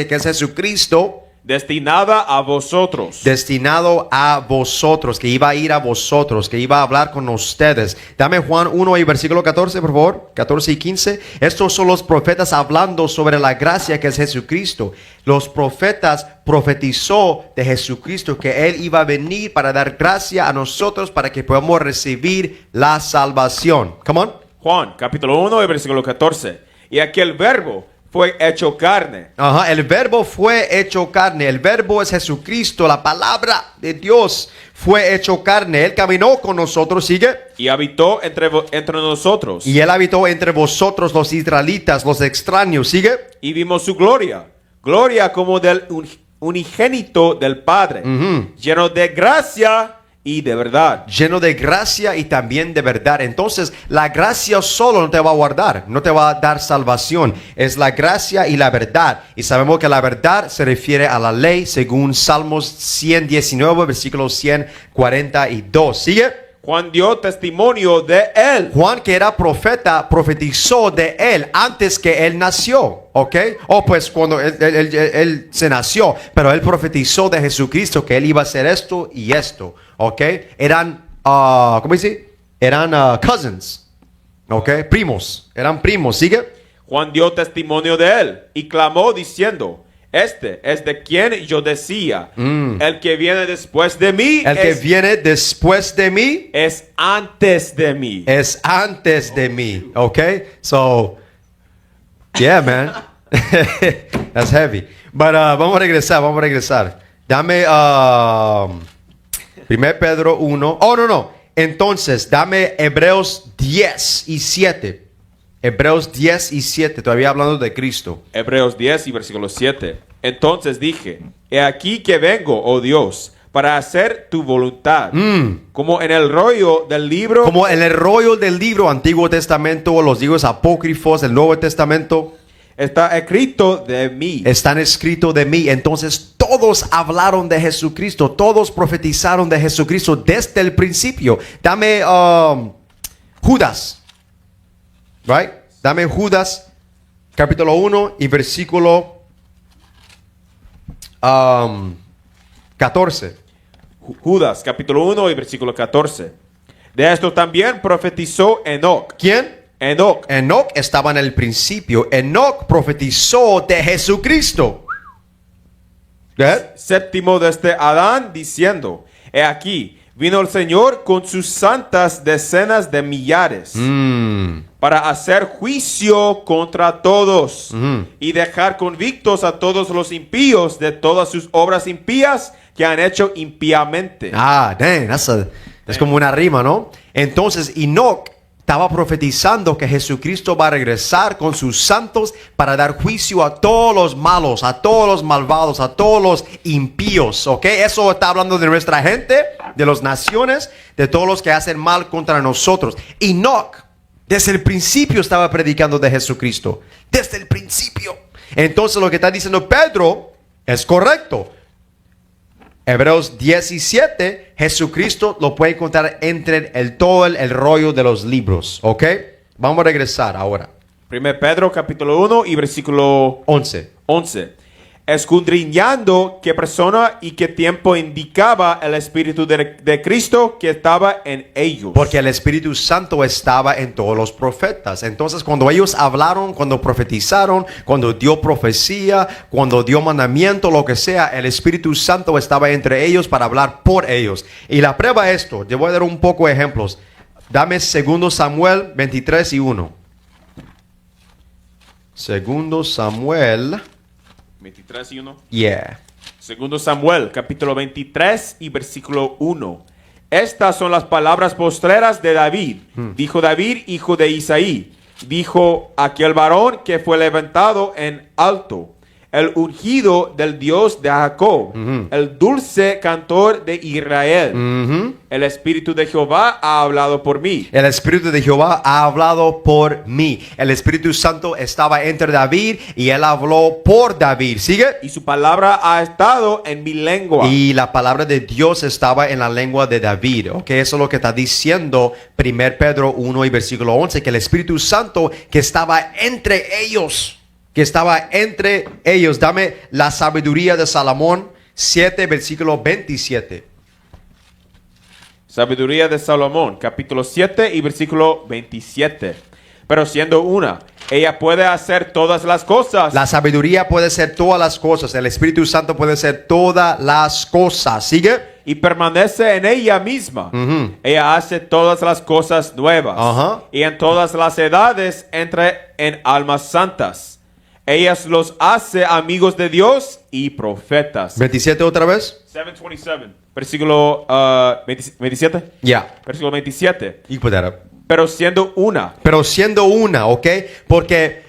Speaker 3: que es Jesucristo.
Speaker 5: destinada a vosotros.
Speaker 3: Destinado a vosotros, que iba a ir a vosotros, que iba a hablar con ustedes. Dame Juan 1 y versículo 14, por favor, 14 y 15. Estos son los profetas hablando sobre la gracia que es Jesucristo. Los profetas profetizó de Jesucristo que Él iba a venir para dar gracia a nosotros para que podamos recibir la salvación. Come on.
Speaker 5: Juan, capítulo 1 y versículo 14. Y aquel verbo fue hecho carne.
Speaker 3: Ajá, el verbo fue hecho carne. El verbo es Jesucristo. La palabra de Dios fue hecho carne. Él caminó con nosotros, sigue.
Speaker 5: Y habitó entre nosotros.
Speaker 3: Y Él habitó entre vosotros, los israelitas, los extraños, sigue.
Speaker 5: Y vimos su gloria. Gloria como del unigénito del Padre. Lleno de gracia y de verdad.
Speaker 3: Lleno de gracia y también de verdad. Entonces, la gracia solo no te va a guardar, no te va a dar salvación. Es la gracia y la verdad. Y sabemos que la verdad se refiere a la ley según Salmos 119, versículo 142. ¿Sigue?
Speaker 5: Juan dio testimonio de él.
Speaker 3: Juan, que era profeta, profetizó de él antes que él nació, ¿ok? O pues cuando él se nació, pero él profetizó de Jesucristo que él iba a hacer esto y esto, ¿ok? Eran, ¿cómo dice? Eran cousins, ¿ok? Primos, eran primos, ¿sigue?
Speaker 5: Juan dio testimonio de él y clamó diciendo: Este es de quien yo decía, el que viene después de mí
Speaker 3: El que viene después de mí
Speaker 5: es antes de mí.
Speaker 3: es antes de mí, ¿ok? So, yeah, man. That's heavy. But vamos a regresar. Dame 1 Pedro 1. Oh, no. Entonces, dame Hebreos 10 y 7. Hebreos 10 y 7, todavía hablando de Cristo.
Speaker 5: Hebreos 10 y versículo 7. Entonces dije: He aquí que vengo, oh Dios, para hacer tu voluntad. Como en el rollo del libro.
Speaker 3: Como en el rollo del libro Antiguo Testamento, los libros apócrifos del Nuevo Testamento,
Speaker 5: está escrito de mí.
Speaker 3: están escritos de mí. Entonces todos hablaron de Jesucristo, todos profetizaron de Jesucristo desde el principio. Dame Judas, right? Dame Judas capítulo 1 y versículo 14.
Speaker 5: Judas, capítulo 1 y versículo 14. De esto también profetizó Enoc.
Speaker 3: ¿Quién?
Speaker 5: Enoc,
Speaker 3: Enoc estaba en el principio. Enoc profetizó de Jesucristo. ¿Qué?
Speaker 5: séptimo desde Adán, diciendo: He aquí, vino el Señor con sus santas decenas de millares, para hacer juicio contra todos, y dejar convictos a todos los impíos de todas sus obras impías que han hecho impíamente.
Speaker 3: Ah, dang, es como una rima, ¿no? Entonces Enoc estaba profetizando que Jesucristo va a regresar con sus santos para dar juicio a todos los malos, a todos los malvados, a todos los impíos, ¿ok? Eso está hablando de nuestra gente, de las naciones, de todos los que hacen mal contra nosotros. Enoc desde el principio estaba predicando de Jesucristo, desde el principio. Entonces lo que está diciendo Pedro es correcto. Hebreos 17, Jesucristo lo puede encontrar entre todo el rollo de los libros, ¿ok? Vamos a regresar ahora.
Speaker 5: 1 Pedro capítulo 1 y versículo
Speaker 3: 11.
Speaker 5: 11. Escudriñando qué persona y qué tiempo indicaba el Espíritu de Cristo que estaba en ellos.
Speaker 3: Porque el Espíritu Santo estaba en todos los profetas. Entonces, cuando ellos hablaron, cuando profetizaron, cuando dio profecía, cuando dio mandamiento, lo que sea, el Espíritu Santo estaba entre ellos para hablar por ellos. Y la prueba de esto, te voy a dar un poco de ejemplos. Dame 2 Samuel 23 y 1. 2 Samuel.
Speaker 5: 23 y 1.
Speaker 3: Yeah.
Speaker 5: Segundo Samuel, capítulo 23 y versículo 1. Estas son las palabras postreras de David. Dijo David, hijo de Isaí. Dijo aquel varón que fue levantado en alto, el ungido del Dios de Jacob, el dulce cantor de Israel. El Espíritu de Jehová ha hablado por mí.
Speaker 3: El Espíritu de Jehová ha hablado por mí. El Espíritu Santo estaba entre David y él habló por David. ¿Sigue?
Speaker 5: Y su palabra ha estado en mi lengua.
Speaker 3: Y la palabra de Dios estaba en la lengua de David. Ok, eso es lo que está diciendo 1 Pedro 1 y versículo 11. Que el Espíritu Santo que estaba entre ellos. que estaba entre ellos. Dame la sabiduría de Salomón 7, versículo 27.
Speaker 5: Sabiduría de Salomón, capítulo 7 y versículo 27. Pero siendo una, ella puede hacer todas las cosas.
Speaker 3: La sabiduría puede ser todas las cosas. El Espíritu Santo puede ser todas las cosas. ¿Sigue?
Speaker 5: Y permanece en ella misma. Ella hace todas las cosas nuevas.
Speaker 3: Ajá.
Speaker 5: Y en todas las edades entra en almas santas. Ellas los hace amigos de Dios y profetas.
Speaker 3: 27 otra vez.
Speaker 5: 7:27. Versículo 27.
Speaker 3: Ya.
Speaker 5: Versículo 27.
Speaker 3: You put that up.
Speaker 5: Pero siendo una.
Speaker 3: Pero siendo una, ¿ok? Porque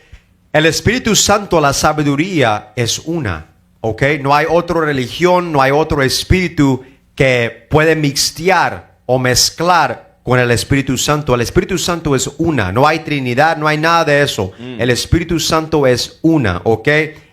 Speaker 3: el Espíritu Santo, la sabiduría, es una, ¿ok? No hay otra religión, no hay otro espíritu que puede mixtear o mezclar con el Espíritu Santo. El Espíritu Santo es una, no hay Trinidad, no hay nada de eso. El Espíritu Santo es una, ¿ok?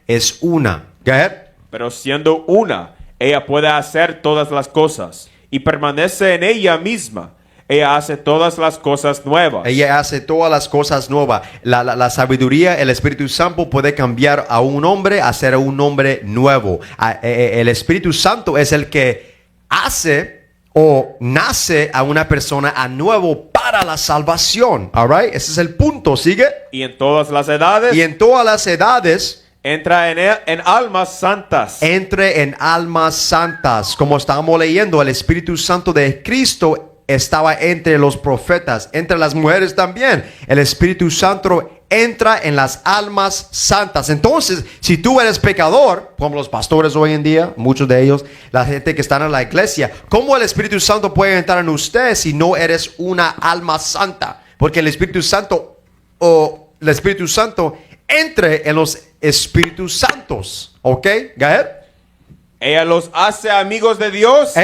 Speaker 3: Es una. Go ahead.
Speaker 5: Pero siendo una, ella puede hacer todas las cosas. Y permanece en ella misma. Ella hace todas las cosas nuevas.
Speaker 3: Ella hace todas las cosas nuevas. La sabiduría, el Espíritu Santo puede cambiar a un hombre a ser un hombre nuevo. El Espíritu Santo es el que hace o nace a una persona a nuevo para la salvación. All right? Ese es el punto. ¿Sigue?
Speaker 5: Y en todas las edades
Speaker 3: Y en todas las edades
Speaker 5: entra en almas santas.
Speaker 3: entre en almas santas. Como estábamos leyendo, el Espíritu Santo de Cristo estaba entre los profetas, entre las mujeres también. El Espíritu Santo entra en las almas santas. Entonces, si tú eres pecador, como los pastores hoy en día, muchos de ellos, la gente que está en la iglesia, ¿cómo el Espíritu Santo puede entrar en usted si no eres una alma santa? Porque el Espíritu Santo entre en los Espíritus Santos. ¿Ok? Go ahead.
Speaker 5: Ella los hace amigos de Dios.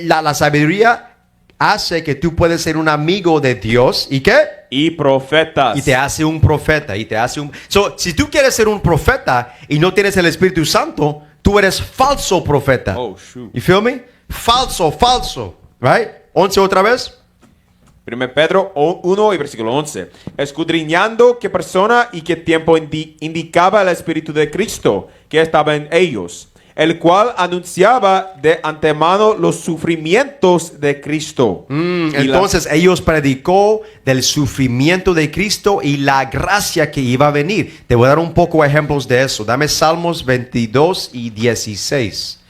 Speaker 3: La sabiduría hace que tú puedes ser un amigo de Dios. ¿Y qué?
Speaker 5: Y profetas.
Speaker 3: Y te hace un profeta. Si tú quieres ser un profeta y no tienes el Espíritu Santo, tú eres falso profeta.
Speaker 5: Oh, shoot.
Speaker 3: You feel me? Falso. Right? 11 otra vez.
Speaker 5: 1 Pedro 1 y versículo 11. Escudriñando qué persona y qué tiempo indicaba el Espíritu de Cristo que estaba en ellos, el cual anunciaba de antemano los sufrimientos de Cristo.
Speaker 3: Entonces ellos predicó del sufrimiento de Cristo y la gracia que iba a venir. Te voy a dar un poco de ejemplos de eso. Dame Salmos 22 y 16.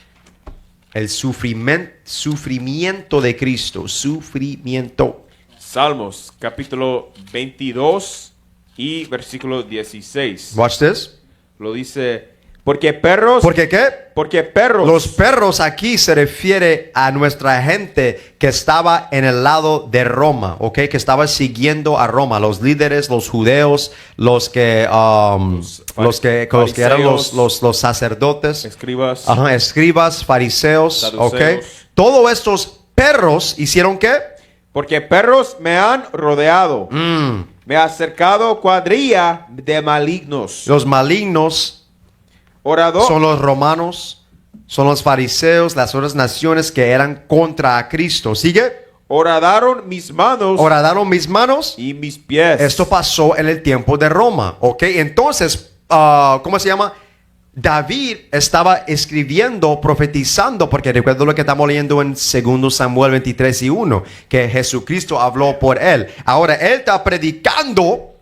Speaker 3: El sufrimiento de Cristo. Sufrimiento.
Speaker 5: Salmos capítulo 22 y versículo 16.
Speaker 3: Watch this.
Speaker 5: Lo dice, porque perros...
Speaker 3: ¿Por qué qué?
Speaker 5: Porque perros...
Speaker 3: Los perros aquí se refiere a nuestra gente que estaba en el lado de Roma, ¿ok? Que estaba siguiendo a Roma, los líderes, los judeos, los que eran los sacerdotes,
Speaker 5: escribas,
Speaker 3: escribas, fariseos, ¿ok?
Speaker 5: saduceos.
Speaker 3: Todos estos perros hicieron ¿qué?
Speaker 5: Porque perros me han rodeado. Me ha acercado cuadrilla de malignos.
Speaker 3: Los malignos
Speaker 5: Orador.
Speaker 3: son los romanos, son los fariseos, las otras naciones que eran contra Cristo. ¿Sigue?
Speaker 5: Horadaron mis manos
Speaker 3: Horadaron mis manos.
Speaker 5: y mis pies.
Speaker 3: Esto pasó en el tiempo de Roma, ¿ok? Entonces, ¿cómo se llama? David estaba escribiendo, profetizando, porque recuerdo lo que estamos leyendo en 2 Samuel 23 y 1, que Jesucristo habló por él. Ahora, él está predicando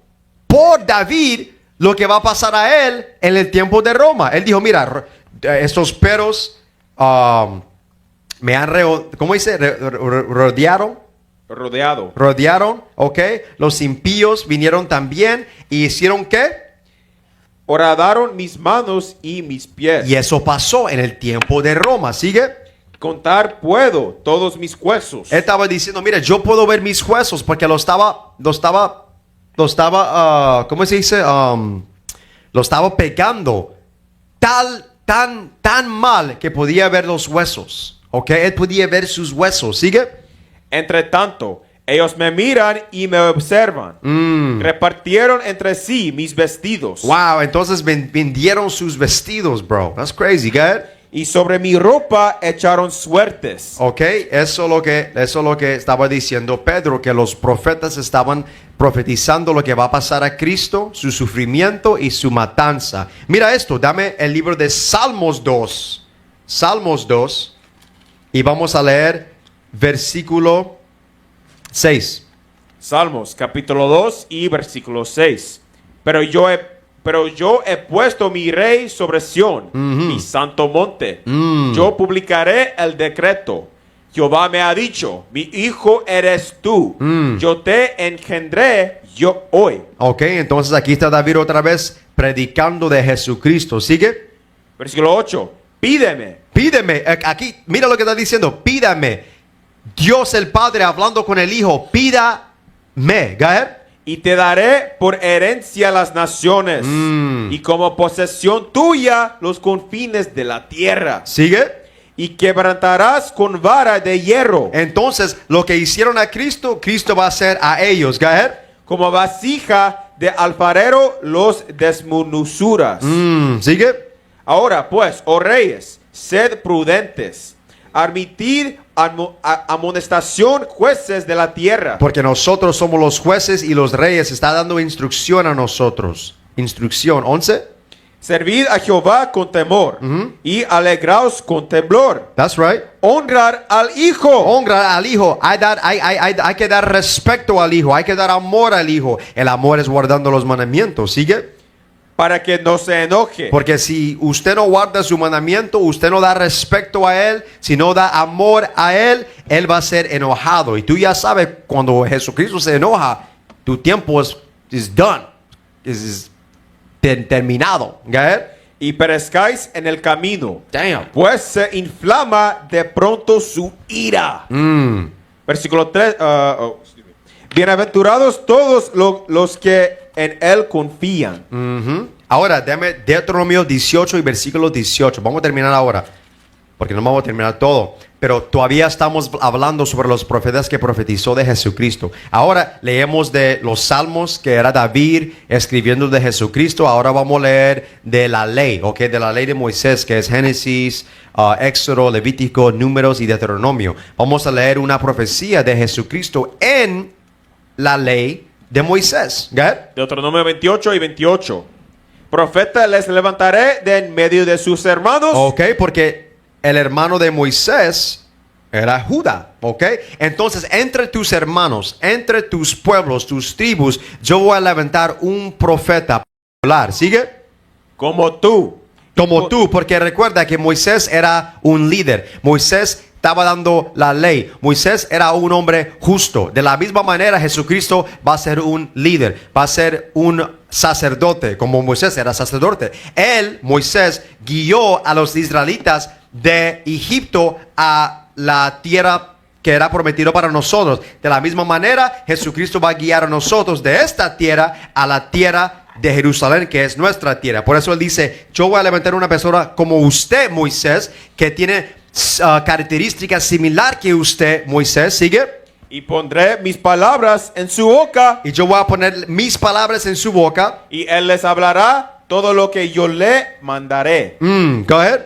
Speaker 3: por David lo que va a pasar a él en el tiempo de Roma. Él dijo, mira, estos perros me han, ¿cómo dice? Rodearon, ¿ok? Los impíos vinieron también y hicieron ¿qué?
Speaker 5: Horadaron mis manos y mis pies.
Speaker 3: Y eso pasó en el tiempo de Roma. ¿Sigue?
Speaker 5: Contar puedo todos mis huesos.
Speaker 3: Él estaba diciendo, mira, yo puedo ver mis huesos porque lo estaba, ¿cómo se dice? Lo estaba pegando tan mal que podía ver los huesos. ¿Ok? Él podía ver sus huesos. ¿Sigue?
Speaker 5: Entre tanto, ellos me miran y me observan. Repartieron entre sí mis vestidos.
Speaker 3: Wow, entonces vendieron sus vestidos, bro. That's crazy, God.
Speaker 5: y sobre mi ropa echaron suertes.
Speaker 3: Ok, eso es lo que estaba diciendo Pedro, que los profetas estaban profetizando lo que va a pasar a Cristo, su sufrimiento y su matanza. Mira esto, dame el libro de Salmos 2. Salmos 2. Y vamos a leer versículo 6.
Speaker 5: Salmos, capítulo 2 y versículo 6. Pero yo he puesto mi rey sobre Sión, mi santo monte. Yo publicaré el decreto. Jehová me ha dicho, mi hijo eres tú. Yo te engendré yo hoy.
Speaker 3: Ok, entonces aquí está David otra vez predicando de Jesucristo. ¿Sigue?
Speaker 5: Versículo 8. Pídeme.
Speaker 3: Pídeme, aquí, mira lo que está diciendo, pídame. Dios el Padre hablando con el Hijo, pídame. Go ahead.
Speaker 5: Y te daré por herencia las naciones. Y como posesión tuya los confines de la tierra.
Speaker 3: ¿Sigue?
Speaker 5: Y quebrantarás con vara de hierro.
Speaker 3: Entonces, lo que hicieron a Cristo, Cristo va a hacer a ellos. Go ahead.
Speaker 5: Como vasija de alfarero los desmenuzuras.
Speaker 3: ¿Sigue?
Speaker 5: Ahora pues, oh reyes, sed prudentes. Admitid amonestación, jueces de la tierra.
Speaker 3: Porque nosotros somos los jueces y los reyes. Está dando instrucción a nosotros. Instrucción. 11.
Speaker 5: Servid a Jehová con temor y alegraos con temblor.
Speaker 3: That's right.
Speaker 5: Honrar al Hijo.
Speaker 3: Honra al Hijo. Hay que dar respeto al Hijo. Hay que dar amor al Hijo. El amor es guardando los mandamientos. ¿Sigue?
Speaker 5: Para que no se enoje.
Speaker 3: Porque si usted no guarda su mandamiento, usted no da respeto a Él, si no da amor a Él, Él va a ser enojado. Y tú ya sabes, cuando Jesucristo se enoja, tu tiempo es done. Es terminado. ¿Okay?
Speaker 5: Y perezcáis en el camino.
Speaker 3: Damn.
Speaker 5: Pues se inflama de pronto su ira. Versículo 3. Bienaventurados todos los que en él confían.
Speaker 3: Ahora, dame Deuteronomio 18 y versículo 18. Vamos a terminar ahora, porque no vamos a terminar todo. Pero todavía estamos hablando sobre los profetas que profetizó de Jesucristo. Ahora leemos de los salmos que era David escribiendo de Jesucristo. Ahora vamos a leer de la ley, ¿ok? De la ley de Moisés, que es Génesis, Éxodo, Levítico, Números y Deuteronomio. Vamos a leer una profecía de Jesucristo en la ley de Moisés. Go ahead.
Speaker 5: Deuteronomio 28 y 28. Profeta les levantaré de en medio de sus hermanos.
Speaker 3: Ok, porque el hermano de Moisés era Judá. Ok, entonces entre tus hermanos, entre tus pueblos, tus tribus, yo voy a levantar un profeta popular. ¿Sigue?
Speaker 5: Como tú.
Speaker 3: Como tú, porque recuerda que Moisés era un líder. Moisés estaba dando la ley. Moisés era un hombre justo. De la misma manera, Jesucristo va a ser un líder. Va a ser un sacerdote, como Moisés era sacerdote. Él, Moisés, guió a los israelitas de Egipto a la tierra que era prometido para nosotros. De la misma manera, Jesucristo va a guiar a nosotros de esta tierra a la tierra de Jerusalén, que es nuestra tierra. Por eso él dice, yo voy a levantar una persona como usted, Moisés, que tiene características similar que usted, Moisés. ¿Sigue?
Speaker 5: Y pondré mis palabras en su boca.
Speaker 3: Y yo voy a poner mis palabras en su boca.
Speaker 5: Y él les hablará todo lo que yo le mandaré.
Speaker 3: Go ahead.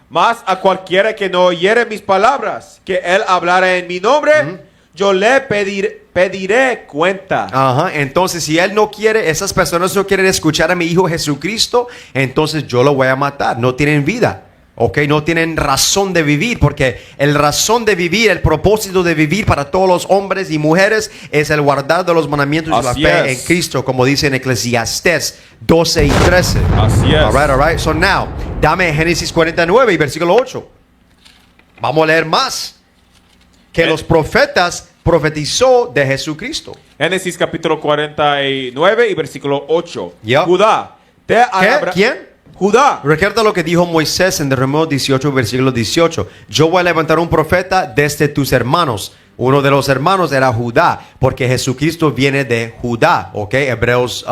Speaker 5: Mas a cualquiera que no oyere mis palabras, que él hablara en mi nombre, yo le pediré cuenta.
Speaker 3: Ajá. Entonces, si él no quiere, esas personas no quieren escuchar a mi Hijo Jesucristo, entonces yo lo voy a matar. No tienen vida. Ok, no tienen razón de vivir, porque el razón de vivir, el propósito de vivir para todos los hombres y mujeres es el guardar de los mandamientos
Speaker 5: Así
Speaker 3: y la fe
Speaker 5: es.
Speaker 3: en Cristo, como dice en Eclesiastés 12 y 13.
Speaker 5: Así es.
Speaker 3: All right. So now, dame Génesis 49 y versículo 8. Vamos a leer más. Que los profetas profetizó de Jesucristo.
Speaker 5: Génesis capítulo 49 y versículo 8.
Speaker 3: Yep.
Speaker 5: Judá, te alabra-
Speaker 3: ¿Quién?
Speaker 5: Judá.
Speaker 3: Recuerda lo que dijo Moisés en Deuteronomio 18, versículo 18. Yo voy a levantar un profeta desde tus hermanos. Uno de los hermanos era Judá, porque Jesucristo viene de Judá. Ok, Hebreos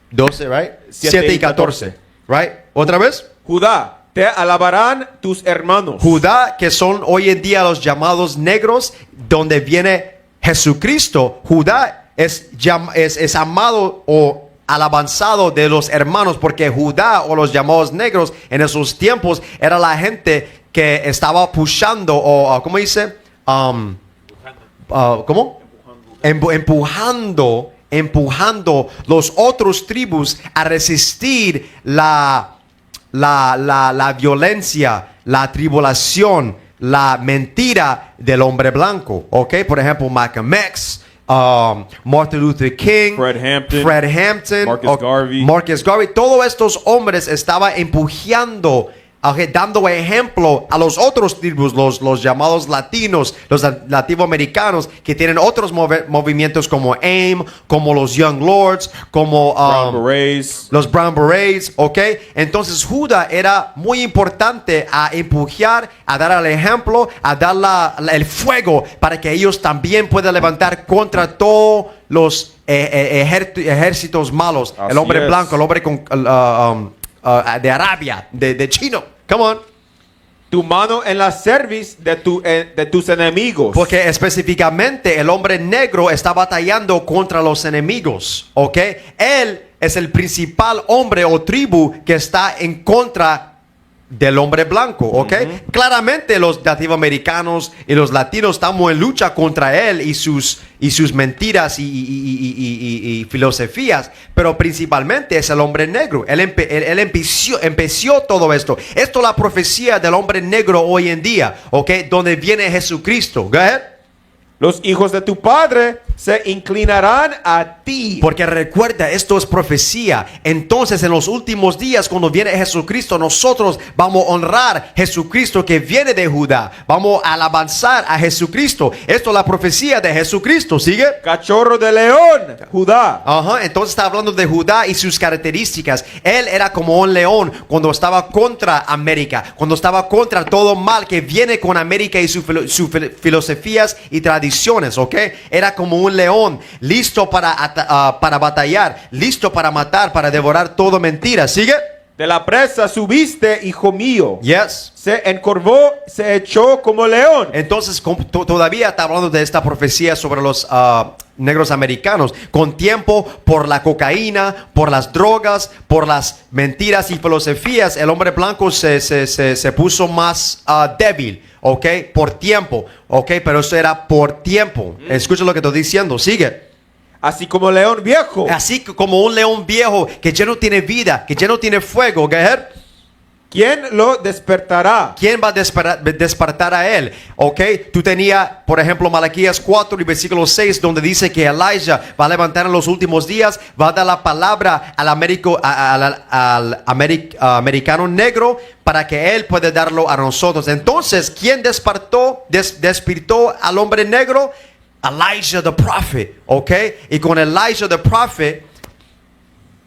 Speaker 3: 12, right? 7 y 14. Right? ¿Otra vez?
Speaker 5: Judá, te alabarán tus hermanos.
Speaker 3: Judá, que son hoy en día los llamados negros, donde viene Jesucristo. Judá es amado o al avanzado de los hermanos, porque Judá o los llamados negros en esos tiempos era la gente que estaba pushando o ¿cómo dice? ¿Cómo? Empujando los otros tribus a resistir la violencia, la tribulación, la mentira del hombre blanco. ¿Ok? Por ejemplo, Malcolm X, Martin Luther King,
Speaker 5: Fred Hampton,
Speaker 3: Marcus Garvey. Todos estos hombres estaban empujando, dando ejemplo a los otros tribus, los llamados latinos, los latinoamericanos, que tienen otros movimientos como AIM, como los Young Lords, como los Brown Berets, ¿ok? Entonces Judá era muy importante a empujar, a dar el ejemplo, a dar el fuego para que ellos también puedan levantar contra todos los ejércitos malos.
Speaker 5: Así
Speaker 3: el hombre
Speaker 5: es.
Speaker 3: blanco, el hombre con... de Arabia, de chino. Come on.
Speaker 5: Tu mano en la cerviz de tus enemigos.
Speaker 3: Porque específicamente el hombre negro está batallando contra los enemigos. ¿Ok? Él es el principal hombre o tribu que está en contra del hombre blanco. ¿Ok? Claramente los latinoamericanos y los latinos estamos en lucha contra él y sus mentiras y filosofías, pero principalmente es el hombre negro. Él empezó todo esto. Esto es la profecía del hombre negro hoy en día, ¿ok? Donde viene Jesucristo. Go ahead.
Speaker 5: Los hijos de tu padre se inclinarán a ti.
Speaker 3: Porque recuerda, esto es profecía. Entonces en los últimos días, cuando viene Jesucristo, nosotros vamos a honrar a Jesucristo que viene de Judá. Vamos a alabanzar a Jesucristo. Esto es la profecía de Jesucristo. ¿Sigue?
Speaker 5: Cachorro de león, Judá.
Speaker 3: Ajá, entonces está hablando de Judá y sus características. Él era como un león cuando estaba contra América, cuando estaba contra todo mal que viene con América y sus filosofías y tradiciones, ¿ok? Era como un león, listo para batallar, listo para matar, para devorar toda mentira. ¿Sigue?
Speaker 5: De la presa subiste, hijo mío.
Speaker 3: Yes.
Speaker 5: Se encorvó, se echó como león.
Speaker 3: Entonces todavía está hablando de esta profecía sobre los negros americanos. Con tiempo, por la cocaína, por las drogas, por las mentiras y filosofías, el hombre blanco se puso más débil, ¿ok? Por tiempo, ¿ok? Pero eso era por tiempo. Escucha lo que estoy diciendo, sigue.
Speaker 5: Así como león viejo.
Speaker 3: Así como un león viejo que ya no tiene vida, que ya no tiene fuego, go ahead.
Speaker 5: ¿Quién lo despertará?
Speaker 3: ¿Quién va a despertar a él? Ok, tú tenías, por ejemplo, Malaquías 4 y versículo 6, donde dice que Elijah va a levantar en los últimos días, va a dar la palabra al americano negro para que él pueda darlo a nosotros. Entonces, ¿quién despertó al hombre negro? Elijah the prophet, ok, y con Elijah the prophet,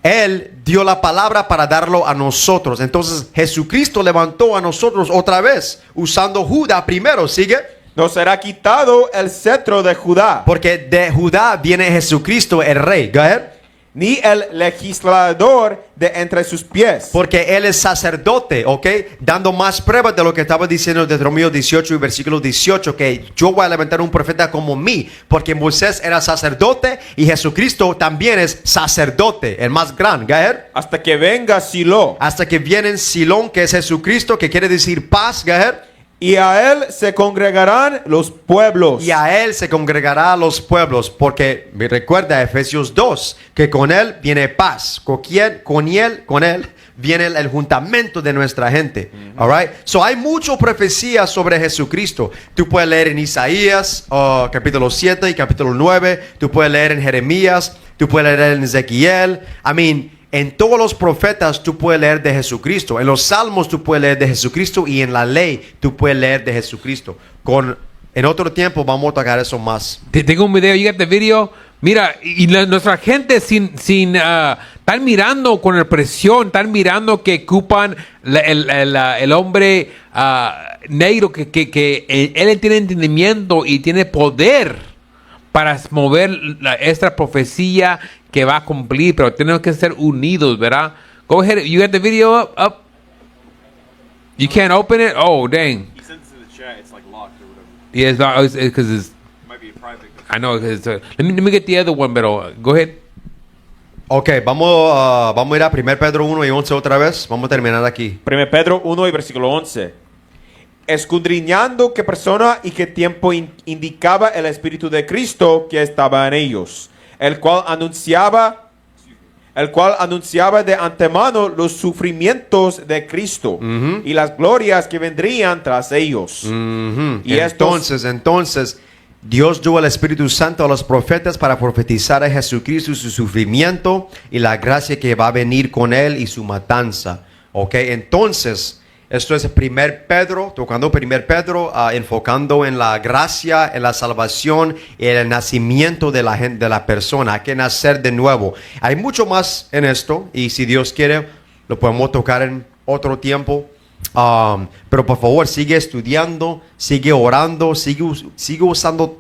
Speaker 3: él dio la palabra para darlo a nosotros. Entonces Jesucristo levantó a nosotros otra vez, usando Judá primero, ¿sigue?
Speaker 5: No será quitado el cetro de Judá,
Speaker 3: Porque de Judá viene Jesucristo el rey, go ahead.
Speaker 5: ni el legislador de entre sus pies.
Speaker 3: Porque él es sacerdote, ¿ok? Dando más pruebas de lo que estaba diciendo en Deuteronomio 18 y versículo 18, que yo voy a levantar un profeta como mí, porque Moisés era sacerdote y Jesucristo también es sacerdote, el más grande, go ahead.
Speaker 5: Hasta que venga Silo,
Speaker 3: Hasta que viene en Silón, que es Jesucristo, que quiere decir paz, go ahead.
Speaker 5: y a él se congregarán los pueblos.
Speaker 3: Y a él se congregará a los pueblos, porque me recuerda Efesios 2, que con él viene paz. Con él viene el juntamiento de nuestra gente. All right? So hay mucha profecía sobre Jesucristo. Tú puedes leer en Isaías, capítulo 7 y capítulo 9. Tú puedes leer en Jeremías. Tú puedes leer en Ezequiel. En todos los profetas tú puedes leer de Jesucristo. En los salmos tú puedes leer de Jesucristo. Y en la ley tú puedes leer de Jesucristo. En otro tiempo vamos a tocar eso más.
Speaker 4: Tengo un video, you got the video. Mira, nuestra gente están mirando con presión, están mirando que ocupan el hombre negro, que él tiene entendimiento y tiene poder para mover esta profecía que va a cumplir, pero tenemos que ser unidos, ¿verdad? Go ahead, you got the video up? You can't open it? Oh, dang.
Speaker 6: He sent it to the chat. It's like locked or whatever.
Speaker 4: Yeah, it's not, because it's,
Speaker 6: It might be a private.
Speaker 4: I know, let me get the other one, but go ahead.
Speaker 3: Ok, vamos a ir a 1 Pedro 1 y 11 otra vez. Vamos a terminar aquí.
Speaker 5: 1 Pedro 1 y versículo 11. Escudriñando qué persona y qué tiempo indicaba el Espíritu de Cristo que estaba en ellos, el cual anunciaba de antemano los sufrimientos de Cristo y las glorias que vendrían tras ellos. Y
Speaker 3: Entonces, Dios dio el Espíritu Santo a los profetas para profetizar a Jesucristo y su sufrimiento y la gracia que va a venir con él y su matanza. Ok, entonces, esto es 1 Pedro, tocando 1 Pedro, enfocando en la gracia, en la salvación y el nacimiento de la gente, de la persona. Hay que nacer de nuevo. Hay mucho más en esto y si Dios quiere, lo podemos tocar en otro tiempo. Pero por favor, sigue estudiando, sigue orando, sigue usando,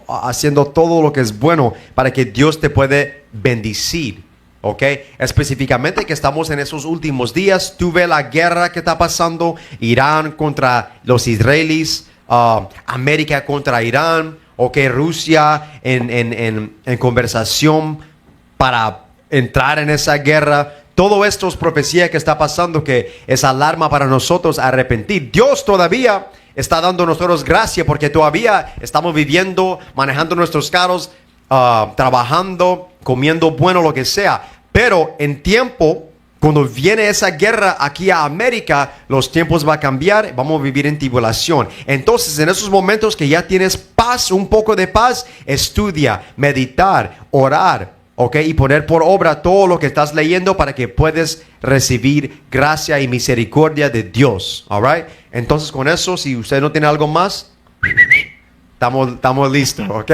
Speaker 3: haciendo todo lo que es bueno para que Dios te puede bendecir. Ok, específicamente que estamos en esos últimos días. Tú ves la guerra que está pasando, Irán contra los israelíes, América contra Irán, ok, Rusia en conversación para entrar en esa guerra. Todo esto es profecía que está pasando, que es alarma para nosotros a arrepentir. Dios todavía está dando a nosotros gracia porque todavía estamos viviendo, manejando nuestros carros, trabajando, comiendo bueno, lo que sea. Pero en tiempo, cuando viene esa guerra aquí a América, los tiempos van a cambiar, vamos a vivir en tribulación. Entonces, en esos momentos que ya tienes paz, un poco de paz, estudia, meditar, orar, ¿ok? Y poner por obra todo lo que estás leyendo para que puedas recibir gracia y misericordia de Dios, all right? Entonces, con eso, si usted no tiene algo más, estamos listos, ¿ok?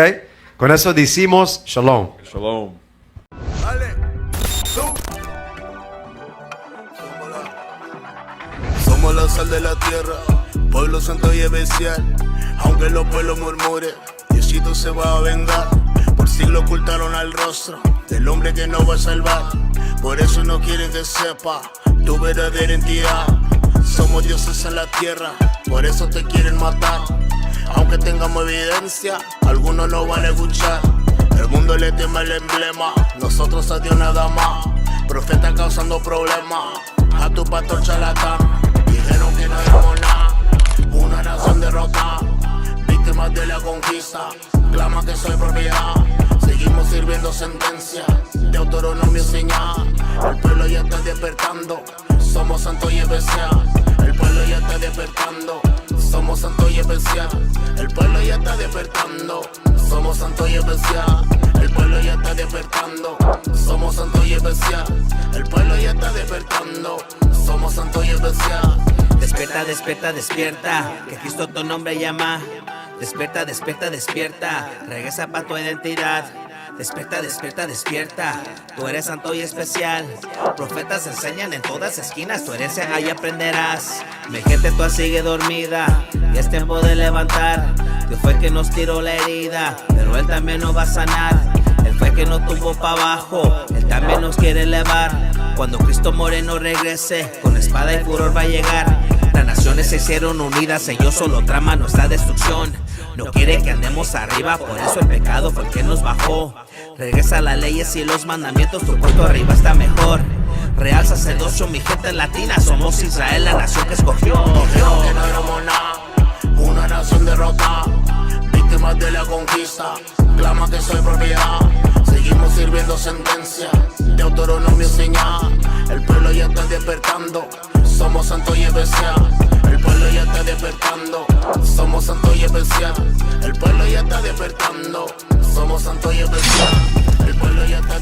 Speaker 3: Con eso decimos shalom.
Speaker 5: Shalom.
Speaker 1: Dale, tú. Somos la sal de la tierra, pueblo santo y especial. Aunque los pueblos murmuren, Diosito se va a vengar. Por siglo ocultaron al rostro del hombre que no va a salvar. Por eso no quieren que sepa tu verdadera identidad. Somos dioses en la tierra, por eso te quieren matar. Aunque tengamos evidencia, algunos no van a escuchar. El mundo le teme el emblema, nosotros a Dios nada más. Profeta causando problemas, a tu pastor charlatán. Dijeron que no éramos nada, una nación derrotada. Víctimas de la conquista, clama que soy propiedad. Seguimos sirviendo sentencia, de Deuteronomio señal. El pueblo ya está despertando, somos santos y especial. El pueblo ya está despertando, somos santos y especial. El pueblo ya está despertando, somos santos y especial. El pueblo ya está despertando, somos santos y especial. El pueblo ya está despertando, somos santos y especial.
Speaker 2: Despierta, despierta, despierta, que Cristo tu nombre llama. Despierta, despierta, despierta, regresa para tu identidad. Despierta, despierta, despierta, tú eres santo y especial. Profetas enseñan en todas esquinas, tu herencia ahí aprenderás. Mi gente toda sigue dormida, y es tiempo de levantar. Dios fue que nos tiró la herida, pero Él también nos va a sanar. Él fue que nos tumbó para abajo, Él también nos quiere elevar. Cuando Cristo Moreno regrese, con espada y furor va a llegar. Las naciones se hicieron unidas, ellos solo traman nuestra destrucción. No quiere que andemos arriba, por eso el pecado fue el que nos bajó. Regresa las leyes y los mandamientos, tu puesto arriba está mejor. Real sacerdocio, mi gente latina, somos Israel, la nación que escogió.
Speaker 1: Dijeron que no éramos nada, una nación derrotada. Víctimas de la conquista, clama que soy propiedad. Seguimos sirviendo sentencia, de Deuteronomio señal. El pueblo ya está despertando, somos santos y especial. El pueblo ya está despertando, somos santos y especial. El pueblo ya está despertando, somos santos y especial. El pueblo ya está